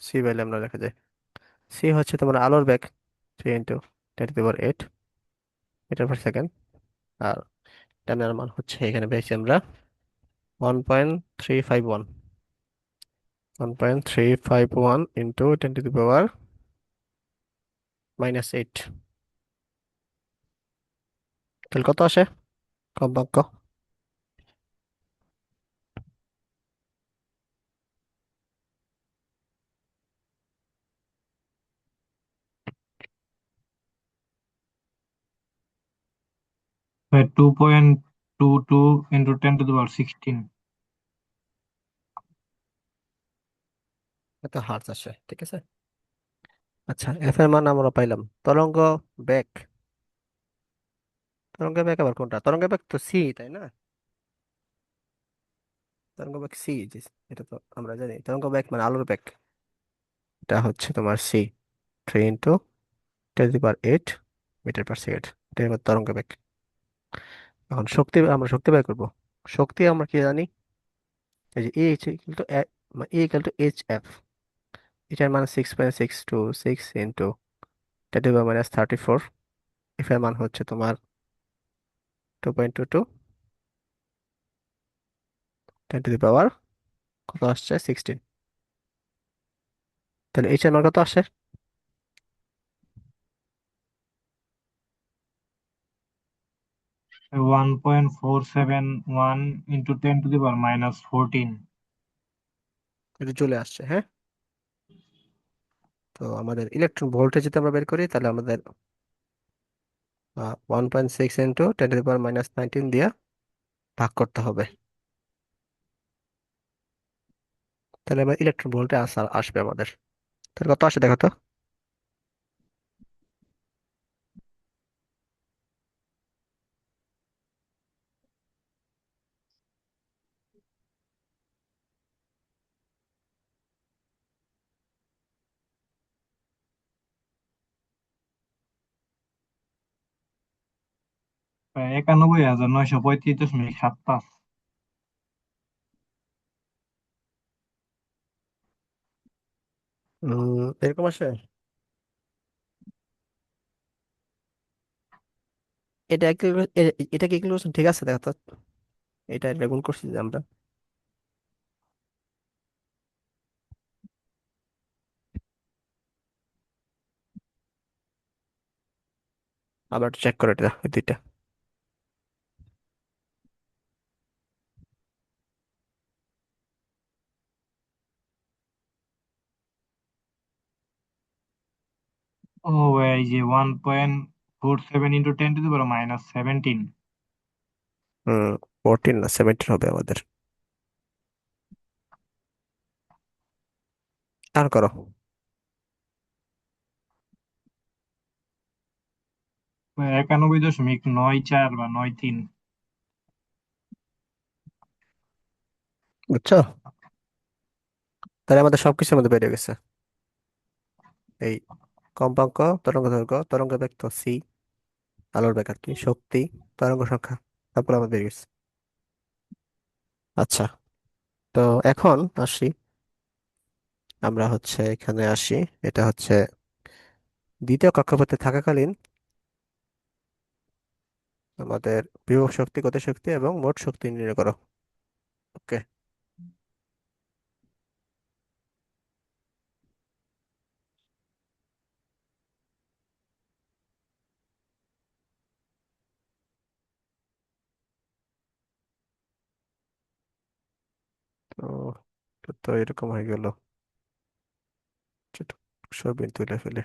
Speaker 1: C/λ লেখা যায়। সি হচ্ছে তোমার আলোর বেগ, 3 × 10⁸ আর টাইমের মান হচ্ছে, এখানে পেয়েছি আমরা 1.351, 1.351 × 10⁻⁻8। তাহলে কত আসে কম্পাঙ্ক?
Speaker 2: ভাই 2.22 × 10⁻16।
Speaker 1: এত হার্জ আসে, ঠিক আছে। আচ্ছা, এফ এর মান আমরা পাইলাম। তরঙ্গ বেগ, তরঙ্গ বেগ আবার কোনটা? তরঙ্গ বেগ তো সি, তাই না? তরঙ্গ বেগ সি, এটা তো আমরা জানি। তরঙ্গ বেগ মানে আলোর বেগ, এটা হচ্ছে তোমার সি, 3 × 10⁻⁸ মিটার পার সেকেন্ড, এটা হলো তরঙ্গ বেগ। এখন শক্তি, আমরা শক্তি বের করব। শক্তি আমরা কি জানি, এই যে E = H F, এটার মান 6.626 × 10⁻⁻34। এফ এর মান হচ্ছে তোমার 2.22, 10⁻, কত আসছে, 16। তাহলে এইচ এর মান কত আসে?
Speaker 2: 1.471 × 10⁻⁻14।
Speaker 1: এটা চলে আসছে, হ্যাঁ। তো আমাদের ইলেকট্রন ভোল্টেজ যদি আমরা বের করি, তাহলে আমাদের 1.6 × 10⁻⁻19 দিয়ে ভাগ করতে হবে। তাহলে আমার ইলেকট্রন ভোল্টে আসবে আমাদের। তাহলে কত আসে দেখো তো।
Speaker 2: প্রায় 91,935.75।
Speaker 1: এরকম আসে। এটা এটা কি ক্যালকুলেশন ঠিক আছে দেখো তো, এটা গুণ করছি যে আমরা, আবার চেক করে এটা, ওই দুইটা।
Speaker 2: ও ভাই, এই যে 1.47 × 10⁻⁻17।
Speaker 1: 14 না 17 হবে আমাদের। আর করো।
Speaker 2: 91.94 বা 93।
Speaker 1: বুঝছো? তাহলে আমাদের সবকিছুর মধ্যে বেড়ে গেছে। এই কম্পাঙ্ক, তরঙ্গ দৈর্ঘ্য, তরঙ্গ বেগ তো সি, আলোর বেগ আর কি, শক্তি, তরঙ্গ সংখ্যা, সবগুলো আমাদের বেড়ে গেছে। আচ্ছা, তো এখন আসি, আমরা হচ্ছে এখানে আসি, এটা হচ্ছে দ্বিতীয় কক্ষপথে থাকাকালীন আমাদের বিভব শক্তি, গতিশক্তি এবং মোট শক্তি নির্ণয় করো। ওকে। তো এটা তো এরকম হয়ে গেল, সবই তুলে ফেলে।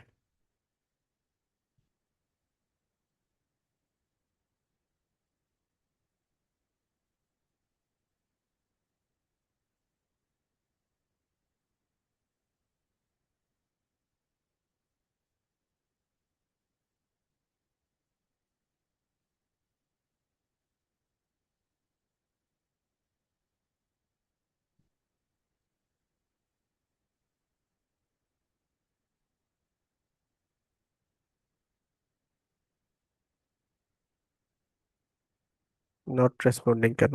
Speaker 1: নট রেসপন্ডিং কেন?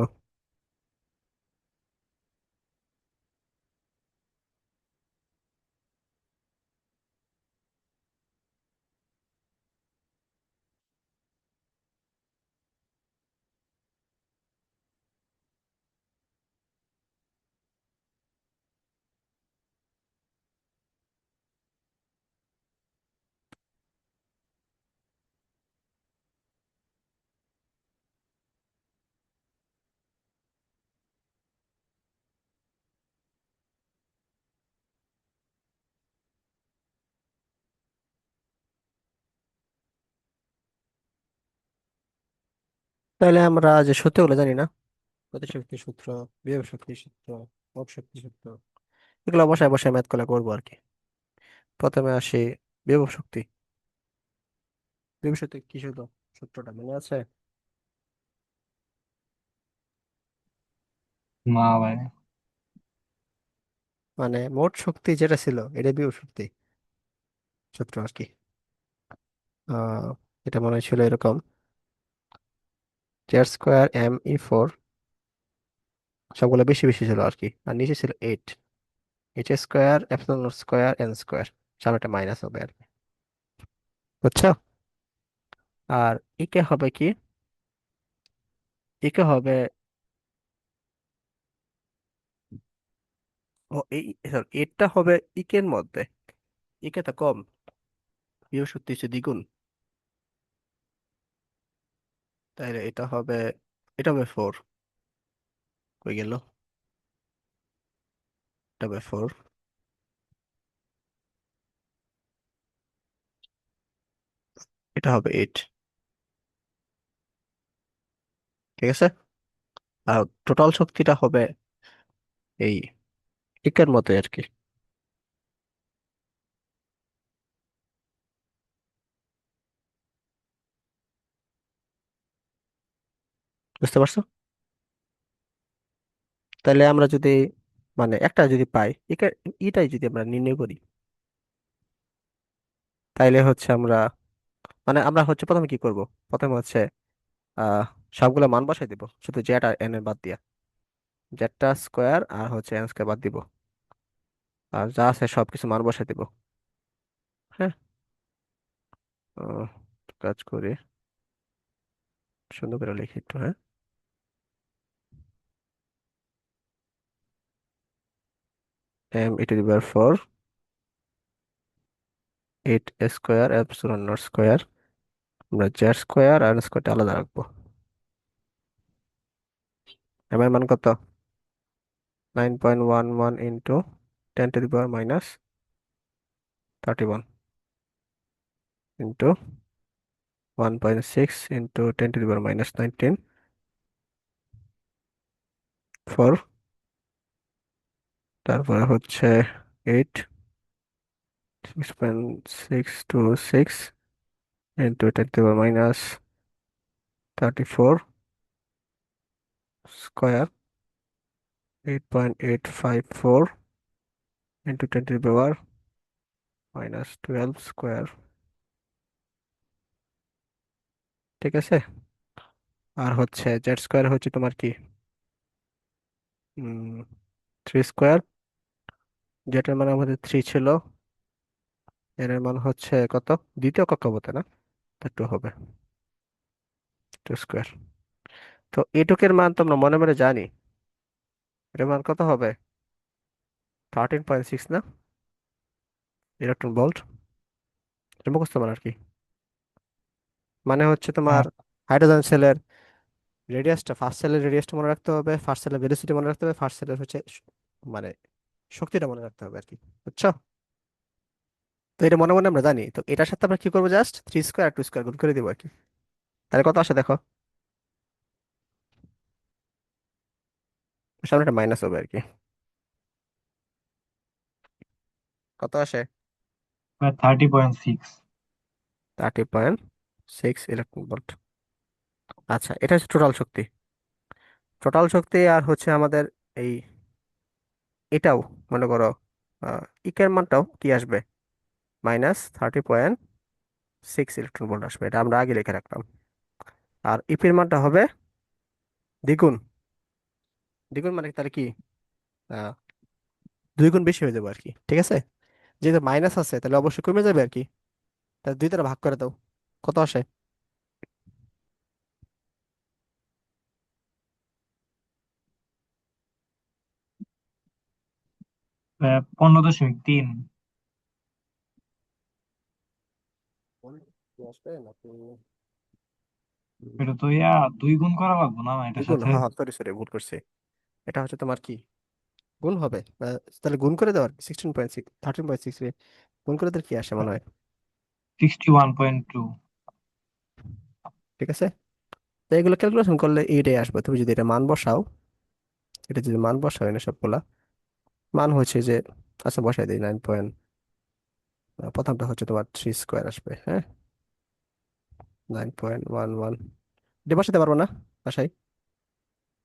Speaker 1: তাহলে আমরা যে সূত্রগুলো জানি না, গতিশক্তির সূত্র, বিভব শক্তির সূত্র, মোট শক্তির সূত্র, এগুলো বসায় বসায় ম্যাথ গুলো করবো আর কি। প্রথমে আসি বিভব শক্তি। বিভব শক্তি কি ছিল, সূত্রটা মনে আছে?
Speaker 2: না ভাই।
Speaker 1: মানে মোট শক্তি যেটা ছিল এটা বিভব শক্তি সূত্র আর কি। আহ এটা মনে ছিল এরকম: Z square M E four, সবগুলো বেশি বেশি ছিল আর কি, আর নিচে ছিল eight, H square epsilon not square N square, সামনে একটা মাইনাস হবে আর কি। বুঝছো? আর ইকে হবে কি, ইকে হবে, ও এই, এইটটা হবে ইকের মধ্যে, ইকে তো কম, বিভব শক্তি হচ্ছে দ্বিগুণ। তাইলে এটা হবে, এটা হবে ফোর, হয়ে গেল, এটা হবে ফোর, এটা হবে এইট। ঠিক আছে? আর টোটাল শক্তিটা হবে এই ইকের মতো আর কি। বুঝতে পারছো? তাহলে আমরা যদি, মানে একটা যদি পাই, ইটাই যদি আমরা নির্ণয় করি, তাইলে হচ্ছে আমরা, মানে আমরা হচ্ছে প্রথমে কি করব, প্রথমে হচ্ছে আহ সবগুলো মান বসাই দিব, শুধু জেড আর এন এর বাদ দিয়া, জেডটা স্কোয়ার আর হচ্ছে এন স্কোয়ার বাদ দিব, আর যা আছে সবকিছু মান বসাই দিব। হ্যাঁ। আহ, কাজ করি, সুন্দর করে লিখি একটু, হ্যাঁ। M E to the power four, eight square epsilon not square, আমরা জেড স্কোয়ার আর স্কোয়ারটা আলাদা রাখবো। এম এর মান কত? 9.11 into 10 to the power minus 31 into 1.6 into 10 to the power minus 19, 4, তারপরে হচ্ছে 8, 6.626 into 10 to the power minus 34 square, 8.854 into 10 to the power minus 12 square. ঠিক আছে? আর হচ্ছে জেড স্কোয়ার হচ্ছে তোমার কি, 3 স্কোয়ার, যেটার মানে আমাদের থ্রি ছিল, এর মান হচ্ছে কত? দ্বিতীয় কক্ষপথে না, টু হবে, টু স্কোয়ার। তো এটুকের মান তো আমরা মনে মনে জানি, এর মান কত হবে? 13.6 না, ইলেকট্রন ভোল্ট। এটা মুখস্থ মান আর কি। মানে হচ্ছে তোমার
Speaker 2: হ্যাঁ
Speaker 1: হাইড্রোজেন সেলের রেডিয়াসটা, ফার্স্ট সেলের রেডিয়াসটা মনে রাখতে হবে, ফার্স্ট সেলের ভেলোসিটি মনে রাখতে হবে, ফার্স্ট সেলের হচ্ছে মানে শক্তিটা মনে রাখতে হবে আর কি, বুঝছো? তো এটা মনে মনে আমরা জানি, তো এটার সাথে আমরা কি করবো, জাস্ট 3 স্কোয়ার আর 2 স্কোয়ার গুণ করে দিব আর কি। তাহলে কত আসে দেখো, সামনে একটা মাইনাস হবে আর কি। কত আসে?
Speaker 2: 30.6।
Speaker 1: 30.6 ইলেকট্রন ভোল্ট। আচ্ছা, এটা হচ্ছে টোটাল শক্তি। টোটাল শক্তি আর হচ্ছে আমাদের এই এটাও মনে করো, ইকের মানটাও কি আসবে, -30.6 ইলেকট্রন ভোল্ট আসবে, এটা আমরা আগে লিখে রাখলাম। আর ইপির মানটা হবে দ্বিগুণ। দ্বিগুণ মানে তাহলে কি, আহ, 2 গুণ বেশি হয়ে যাবে আর কি, ঠিক আছে? যেহেতু মাইনাস আছে তাহলে অবশ্যই কমে যাবে আর কি। তাহলে 2 দ্বারা ভাগ করে দাও, কত আসে?
Speaker 2: আহ, 15.3।
Speaker 1: আসবে নাকি?
Speaker 2: এটা তো দুই গুণ করা লাগবে না এটার
Speaker 1: দ্বিগুণ,
Speaker 2: সাথে।
Speaker 1: হ্যাঁ হ্যাঁ, সরি সরি, ভুল করছি। এটা হচ্ছে তোমার কি, গুণ হবে, তাহলে গুণ করে দাও আর কি, 16.6, 13.6 রে গুণ করে দিলে কি আসে মনে হয়?
Speaker 2: 61.2।
Speaker 1: ঠিক আছে, তো এগুলো ক্যালকুলেশন করলে এইটাই আসবে। তুমি যদি এটা মান বসাও, এটা যদি মান বসাও এনে সবগুলা মান হচ্ছে যে, আচ্ছা বসাই দিই 9 পয়েন্ট, প্রথমটা হচ্ছে তোমার 3 স্কোয়ার আসবে, হ্যাঁ, 9.11। এটা বসাতে পারবো না বাসায়?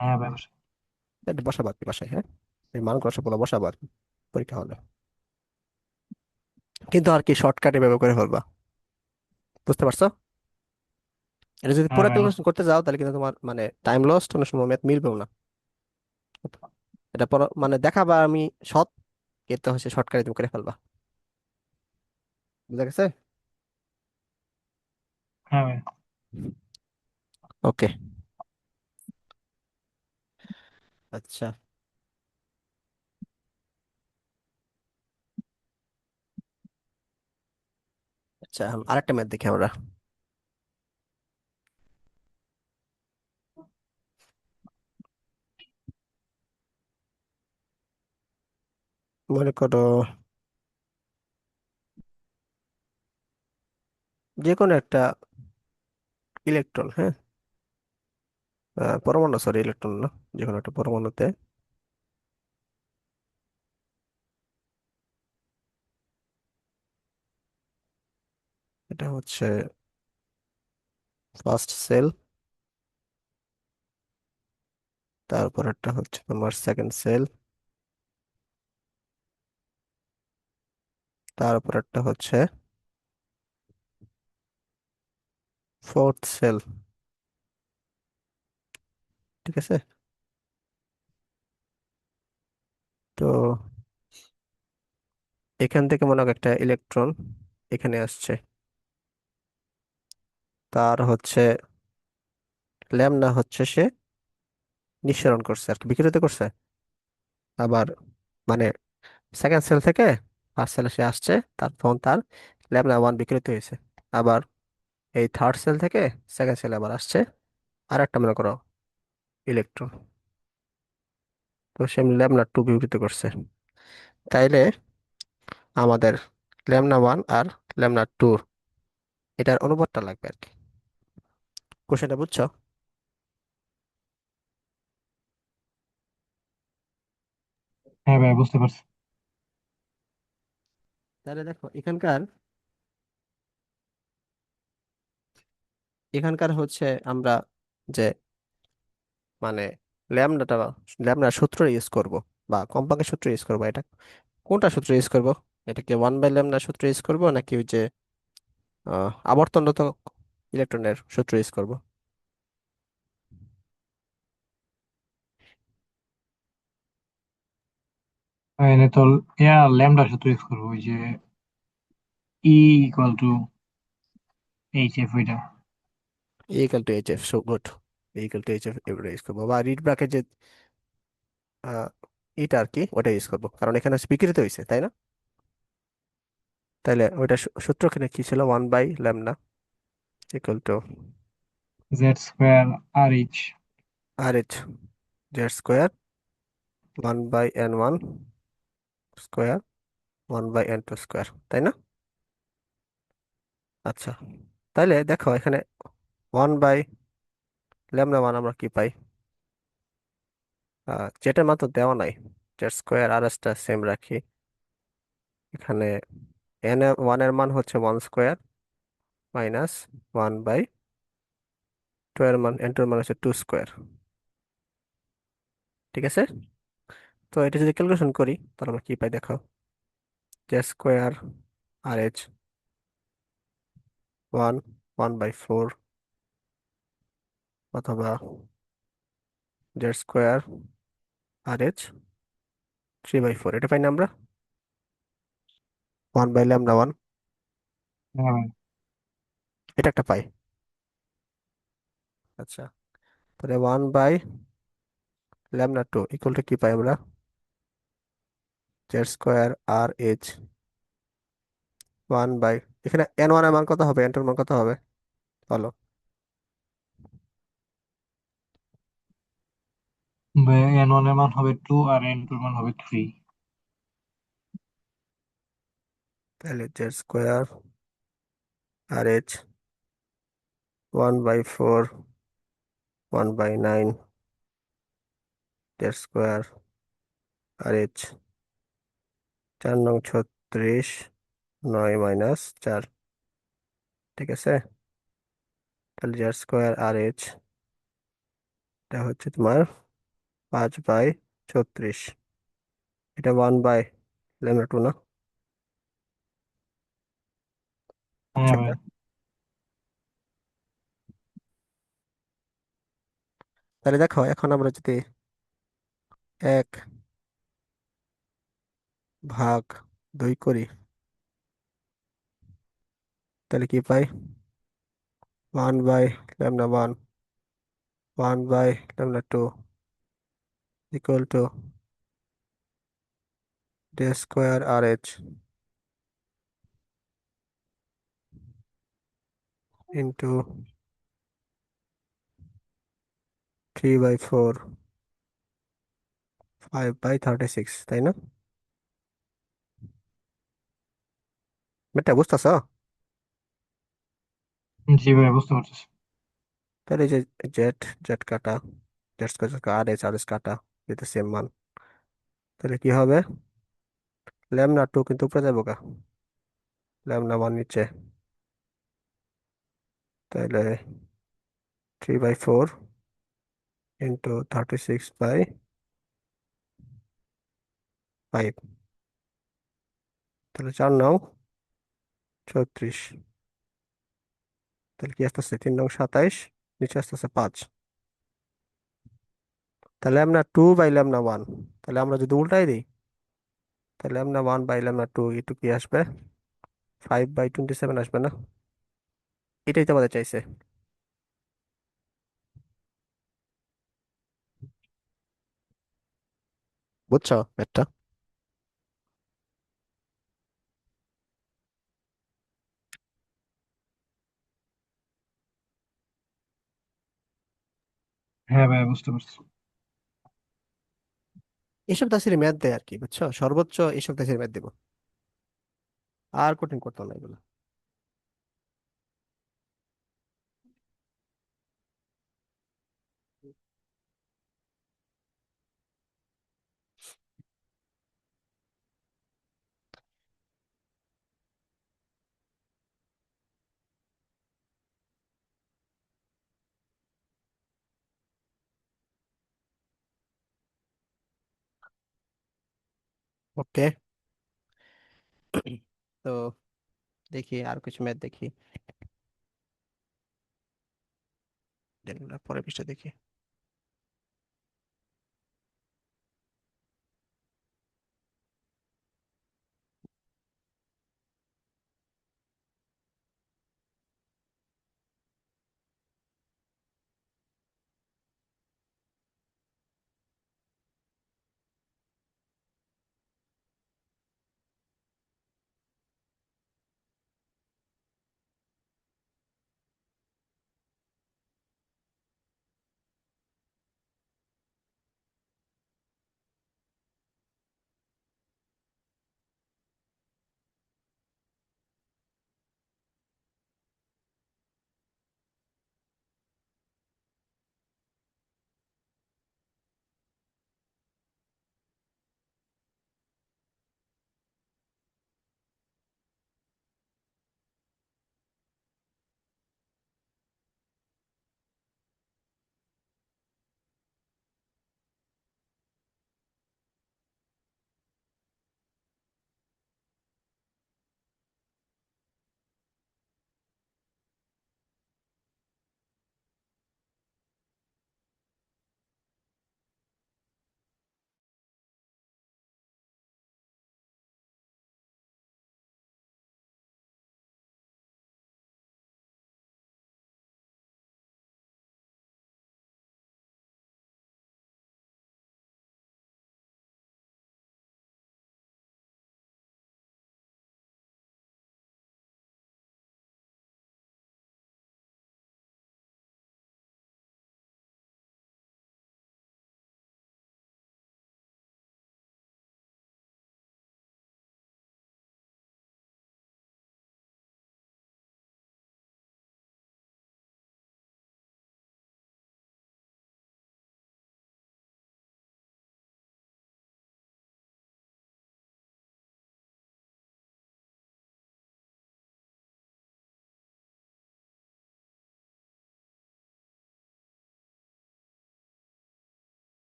Speaker 2: হ্যাঁ ব্যবসা।
Speaker 1: এটা বসাবো আর কি বাসায়, হ্যাঁ, এই মানগুলো সবগুলো বসাবো আর কি পরীক্ষা হলে। কিন্তু আর কি শর্টকাটে ব্যবহার করে ফেলবা, বুঝতে পারছো? এটা যদি
Speaker 2: হ্যাঁ
Speaker 1: পুরো
Speaker 2: ভাই
Speaker 1: ক্যালকুলেশন করতে যাও তাহলে কিন্তু তোমার মানে টাইম লস্ট, অনেক সময় ম্যাথ মিলবেও না। এটা মানে দেখাবা আমি সৎ, এটা হচ্ছে শর্টকাটে তুমি করে ফেলবা, বুঝা গেছে?
Speaker 2: হ্যাঁ ভাই।
Speaker 1: ওকে। আচ্ছা, আচ্ছা এখন আরেকটা ম্যাথ দেখি আমরা। মনে করো যে কোনো একটা ইলেকট্রন, হ্যাঁ, পরমাণু, সরি ইলেকট্রন না, যে কোনো একটা পরমাণুতে এটা হচ্ছে ফার্স্ট সেল, তারপর একটা হচ্ছে তোমার সেকেন্ড সেল, তারপর একটা হচ্ছে ফোর্থ সেল, ঠিক আছে? তো এখান থেকে মনে করো একটা ইলেকট্রন এখানে আসছে, তার হচ্ছে ল্যামডা হচ্ছে সে নিঃসরণ করছে আর কি, বিকিরিত করছে। আবার মানে সেকেন্ড সেল থেকে ফার্স্ট সেলে সে আসছে, তখন তার ল্যামডা ওয়ান বিকিরিত হয়েছে। আবার এই থার্ড সেল থেকে সেকেন্ড সেলে আবার আসছে আর একটা মনে করো ইলেকট্রন, তো সে ল্যামডা টু বিকিরিত করছে। তাইলে আমাদের ল্যামডা ওয়ান আর ল্যামডা টু এটার অনুপাতটা লাগবে আর কি। কোশ্চেনটা বুঝছো?
Speaker 2: হ্যাঁ ভাই বুঝতে পারছি।
Speaker 1: তাহলে দেখো এখানকার, এখানকার হচ্ছে আমরা যে মানে ল্যামডাটা, ল্যামডার সূত্র ইউজ করব বা কম্পাঙ্কের সূত্র ইউজ করব, এটা কোনটা সূত্র ইউজ করব? এটা কি 1/ল্যামডা সূত্র ইউজ করব নাকি ওই যে আবর্তনরত ইলেকট্রনের সূত্র ইউজ করব?
Speaker 2: এনে তো ল্যামডা সূত্র ইউজ করবো ওই যে E equal to H F ওইটা।
Speaker 1: E equal to H F, so good. E equal to H F এবারে ইউজ করবো, বা রিড ব্র্যাকেট যে আহ, এটা আর কি, ওটা ইউজ করবো, কারণ এখানে বিকৃত হয়েছে, তাই না? তাহলে ওইটা সূত্র এখানে কি ছিল? 1/λ equal to
Speaker 2: Z square R H.
Speaker 1: R H, Z square 1/n1 square 1/n2 square, তাই না? আচ্ছা, তাইলে দেখো এখানে 1/λ1 আমরা কি পাই? যেটার মান তো দেওয়া নাই, জেড স্কোয়ার আর এসটা সেম রাখি। এখানে ওয়ান এর মান হচ্ছে 1 স্কোয়ার মাইনাস 1/2 এর মান, n2 এর মান হচ্ছে 2 স্কোয়ার। ঠিক আছে, তো এটা যদি ক্যালকুলেশন করি তাহলে আমরা কি পাই দেখো, জেড স্কোয়ার আর এইচ ওয়ান 1/4, অথবা জেড স্কোয়ার আর এইচ 3/4, এটা পাই না আমরা? 1/λ1,
Speaker 2: হ্যাঁ ভাই।
Speaker 1: এটা একটা পাই। আচ্ছা, তাহলে 1/λ2 ইকুয়াল টু কি পাই আমরা? Z square R H one by, এখানে n1 এর মান কত হবে, n2 এর মান কত হবে বলো?
Speaker 2: এন ওয়ান এর মান হবে 2 আর এন টু এর মান হবে 3।
Speaker 1: তাহলে জেড স্কোয়ার আর এইচ 1/4 1/9 জেড স্কোয়ার আর এইচ 4 নং 36, 9 - 4, ঠিক আছে? তাহলে জেড স্কোয়ার আর এইচ এটা হচ্ছে তোমার 5/36, এটা 1/λ2 না?
Speaker 2: হ্যাঁ
Speaker 1: আচ্ছা,
Speaker 2: ভাই।
Speaker 1: তাহলে দেখো এখন আমরা যদি 1/2 করি তাহলে কি পাই? 1/λ1 1/λ2 equal to D square R H into 3/4 5/36, তাই না? এটা বুঝতেছ?
Speaker 2: জি ভাই, বুঝতে পারতেছি।
Speaker 1: তাহলে এই যে জেড জেড কাটা, জেড স্কোয়ার আর এস কাটা, যেটা সেম মান, তাহলে কি হবে? λ2 কিন্তু উপরে যাবো গা, λ1 নিচে, তাহলে 3/4 ইন্টু 36/5, তাহলে 4 নং 36, তাহলে কি আসতেছে 3 নং 27, নিচে আসতেছে 5, তাহলে আমরা 2/λ1, তাহলে আমরা যদি উল্টাই দিই তাহলে আমরা 1/λ2 একটু কি আসবে? 5/27 আসবে না? এটাই তো আমাদের চাইছে, বুঝছো ম্যাথটা?
Speaker 2: হ্যাঁ ভাই, বুঝতে পারছি।
Speaker 1: এইসব দাসের ম্যাথ দেয় আর কি, বুঝছো, সর্বোচ্চ এইসব দাসের ম্যাথ দিব, আর কঠিন করতাম না এগুলো। ওকে, তো দেখি আর কিছু ম্যাথ দেখি, পরের পৃষ্ঠা দেখি।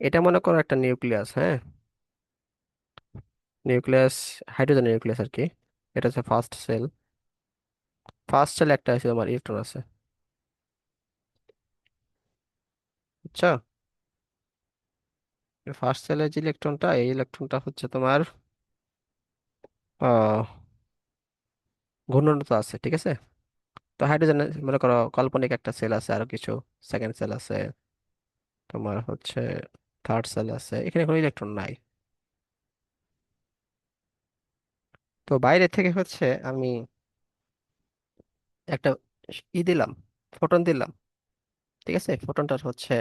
Speaker 1: এটা মনে করো একটা নিউক্লিয়াস, হ্যাঁ, নিউক্লিয়াস, হাইড্রোজেন নিউক্লিয়াস আর কি। এটা হচ্ছে ফার্স্ট সেল। ফার্স্ট সেল একটা আছে তোমার ইলেকট্রন আছে, বুঝছো? ফার্স্ট সেলের যে ইলেকট্রনটা, এই ইলেকট্রনটা হচ্ছে তোমার আহ ঘূর্ণনত আছে, ঠিক আছে? তো হাইড্রোজেন মনে করো কাল্পনিক একটা সেল আছে, আরো কিছু সেকেন্ড সেল আছে, তোমার হচ্ছে থার্ড সেল আছে, এখানে কোনো ইলেকট্রন নাই। তো বাইরে থেকে হচ্ছে আমি একটা দিলাম, ফোটন দিলাম, ঠিক আছে? ফোটনটার হচ্ছে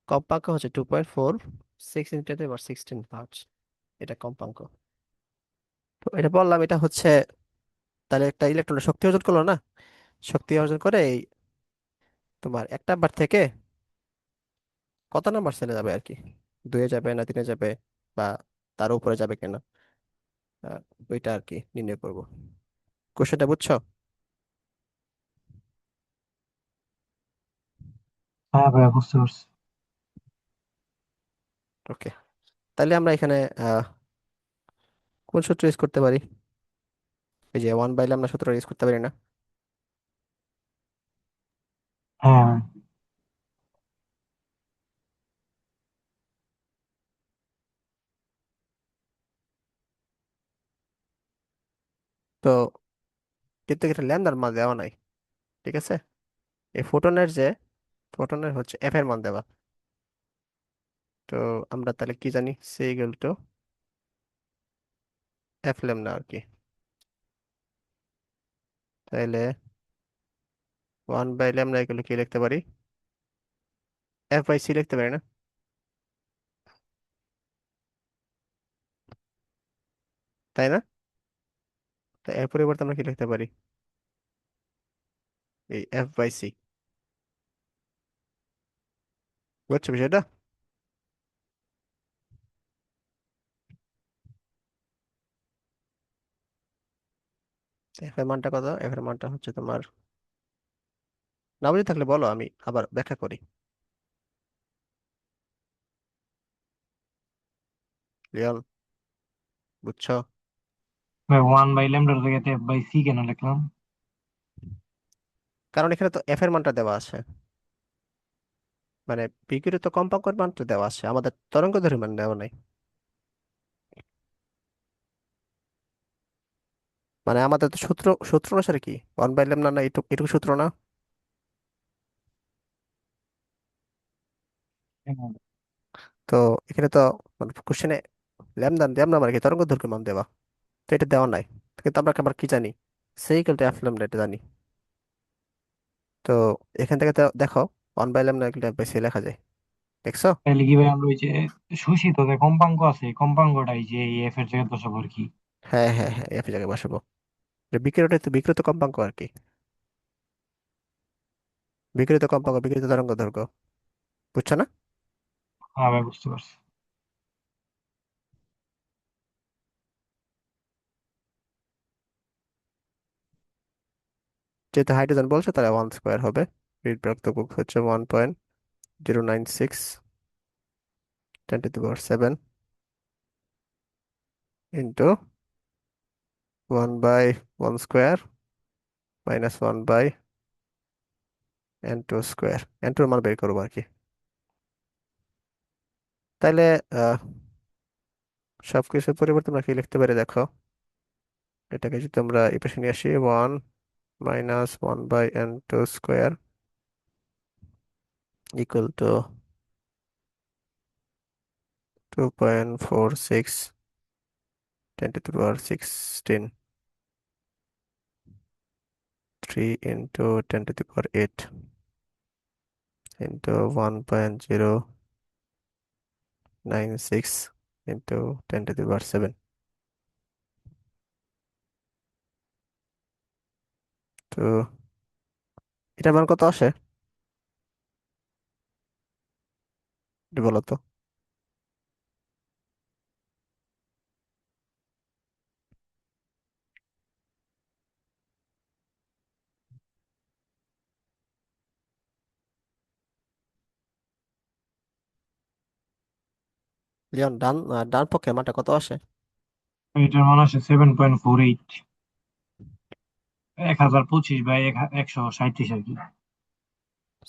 Speaker 1: কম্পাঙ্ক হচ্ছে 2.46 × 10⁻16 এটা কম্পাঙ্ক। তো এটা বললাম, এটা হচ্ছে তাহলে একটা ইলেকট্রনের শক্তি অর্জন করলো না? শক্তি অর্জন করে এই তোমার এক নাম্বার থেকে কত নাম্বার সেলে যাবে আর কি, 2-এ যাবে না 3-এ যাবে, বা তার উপরে যাবে কিনা, আহ, ওইটা আর কি নির্ণয় করব। কোশ্চেনটা বুঝছো?
Speaker 2: হ্যাঁ ভাইয়া, বুঝতে পারছি।
Speaker 1: ওকে, তাহলে আমরা এখানে আহ কোন সূত্র ইউজ করতে পারি? এই যে 1/λ সূত্র ইউজ করতে পারি না?
Speaker 2: হ্যাঁ।
Speaker 1: তো কিন্তু এটা ল্যামদার মান দেওয়া নাই, ঠিক আছে? এই ফোটনের হচ্ছে এফ এর মান দেওয়া। তো আমরা তাহলে কি জানি, C equal to F lambda আর কি। তাহলে 1/λ এগুলো কি লিখতে পারি, F/c লিখতে পারি না? তাই না? তো এর পরিবর্তে আমরা কি লিখতে পারি, এই F/c। বুঝছো বিষয়টা? এফ এর মানটা কত? এফ এর মানটা হচ্ছে তোমার, না বুঝে থাকলে বলো, আমি আবার ব্যাখ্যা করি। রিয়াল, বুঝছো?
Speaker 2: ভাই 1/λ জায়গাতে F/c কেন লিখলাম?
Speaker 1: কারণ এখানে তো এফ এর মানটা দেওয়া আছে, মানে বিকিরিত কম্পাঙ্কের মানটা দেওয়া আছে, আমাদের তরঙ্গদৈর্ঘ্যের মান দেওয়া নাই। মানে আমাদের তো সূত্র অনুসারে কি 1/λ, না না এটুকু এটুকু সূত্র না?
Speaker 2: হ্যাঁ।
Speaker 1: তো এখানে তো মানে কোশ্চেনে ল্যামদা ল্যামদা মানে কি তরঙ্গদৈর্ঘ্যের মান দেওয়া, তো এটা দেওয়া নাই। কিন্তু আমরা আবার কি জানি, সেই ইকুয়াল এফ ল্যামডা, এটা জানি। তো এখান থেকে তো দেখো 1/λ এগুলো বেশি লেখা যায়, দেখছো?
Speaker 2: তাহলে কি ভাই আমরা ওই যে শোষিত যে কম্পাঙ্ক আছে, এই কম্পাঙ্কটাই যে এই এফ এর জায়গায় বসাবো আর কি?
Speaker 1: হ্যাঁ হ্যাঁ হ্যাঁ, এফ জায়গায় বসাবো। যে বিকিরণটা তো বিকৃত কম্পাঙ্ক আর কি, বিকৃত কম্পাঙ্ক, বিকৃত তরঙ্গ দৈর্ঘ্য, বুঝছো না?
Speaker 2: হ্যাঁ ভাই, বুঝতে পারছি।
Speaker 1: যেহেতু হাইড্রোজেন বলছে তাহলে 1² হবে। বিভক্তভুক হচ্ছে 1.096 10⁻7 ইন্টু 1/1² মাইনাস 1/n² n2 এর মান বের করবো আর কি। তাইলে আহ সবকিছুর পরিবর্তে আমরা কি লিখতে পারি দেখো, এটাকে যদি আমরা এই পাশে নিয়ে আসি, 1 - 1/n² equal to 2.46 10⁻16 3 into 10⁸ into 1.096 into 10⁻7। তো এটার মান কত আসে, এটা বলো তো? লিওন, ডান পক্ষে মানটা কত আসে?
Speaker 2: এটার মান আসে 7.48, 1025/137 আর কি।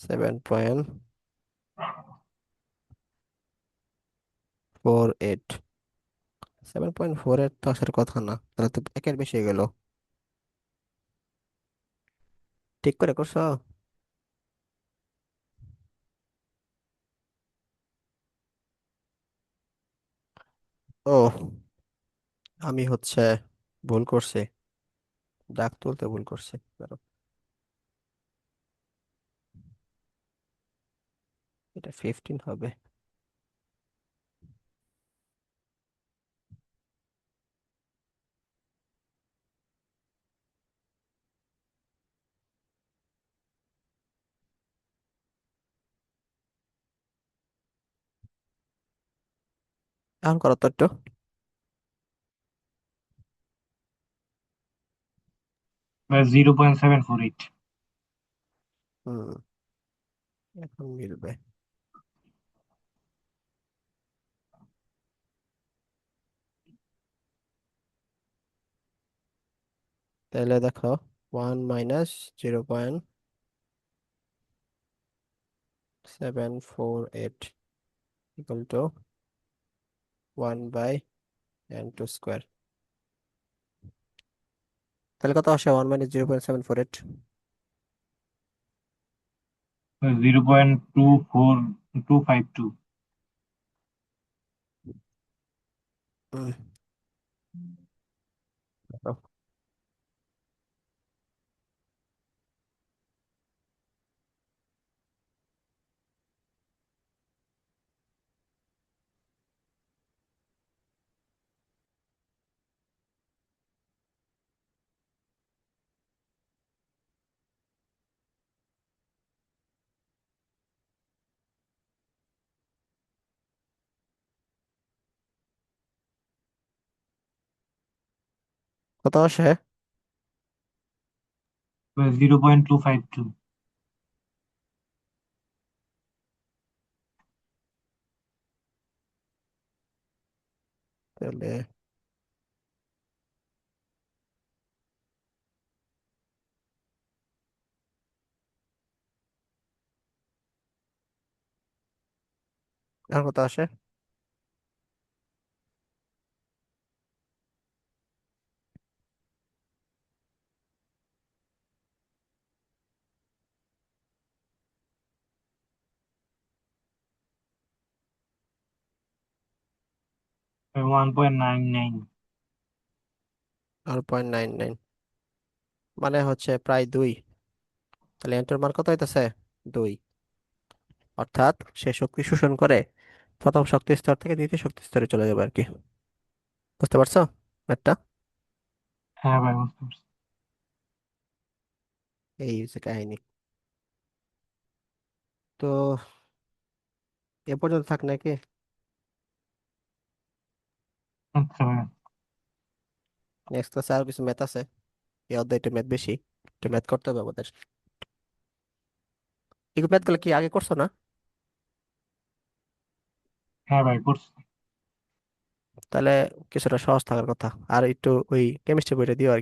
Speaker 1: 7.48। 7.48 তো আসার কথা না, তাহলে তো একের বেশি হয়ে গেল। ঠিক করে করছো? ও, আমি হচ্ছে ভুল করছি, দাগ তুলতে ভুল করছি। দাঁড়াও, এটা 15 হবে। এখন করো তো একটু।
Speaker 2: 0.748।
Speaker 1: হুম, এখন মিলবে। তাহলে দেখো, 1 - 0.748 ইকুয়াল টু 1/n² তাহলে কত আসে? 1 - 0.748।
Speaker 2: 0.24252।
Speaker 1: কত আসে?
Speaker 2: 0.252।
Speaker 1: তাহলে আর কত আসে?
Speaker 2: 1.99।
Speaker 1: 0.99, মানে হচ্ছে প্রায় 2। তাহলে এন্টার মান কত হইতেছে? 2। অর্থাৎ সে শক্তি শোষণ করে প্রথম শক্তি স্তর থেকে দ্বিতীয় শক্তি স্তরে চলে যাবে আর কি। বুঝতে পারছো একটা?
Speaker 2: হ্যাঁ ভাই, বুঝতে পারছি।
Speaker 1: এই হচ্ছে কাহিনী। তো এ পর্যন্ত থাক নাকি?
Speaker 2: আচ্ছা ভাই।
Speaker 1: নেক্সট ক্লাসে আর কিছু ম্যাথ আছে, এই অধ্যায়টা ম্যাথ বেশি, একটু ম্যাথ করতে হবে আমাদের। এই ম্যাথ গুলো কি আগে করছো না?
Speaker 2: হ্যাঁ ভাই, করছি।
Speaker 1: তাহলে কিছুটা সহজ থাকার কথা। আর একটু ওই কেমিস্ট্রি বইটা দিও আর কি।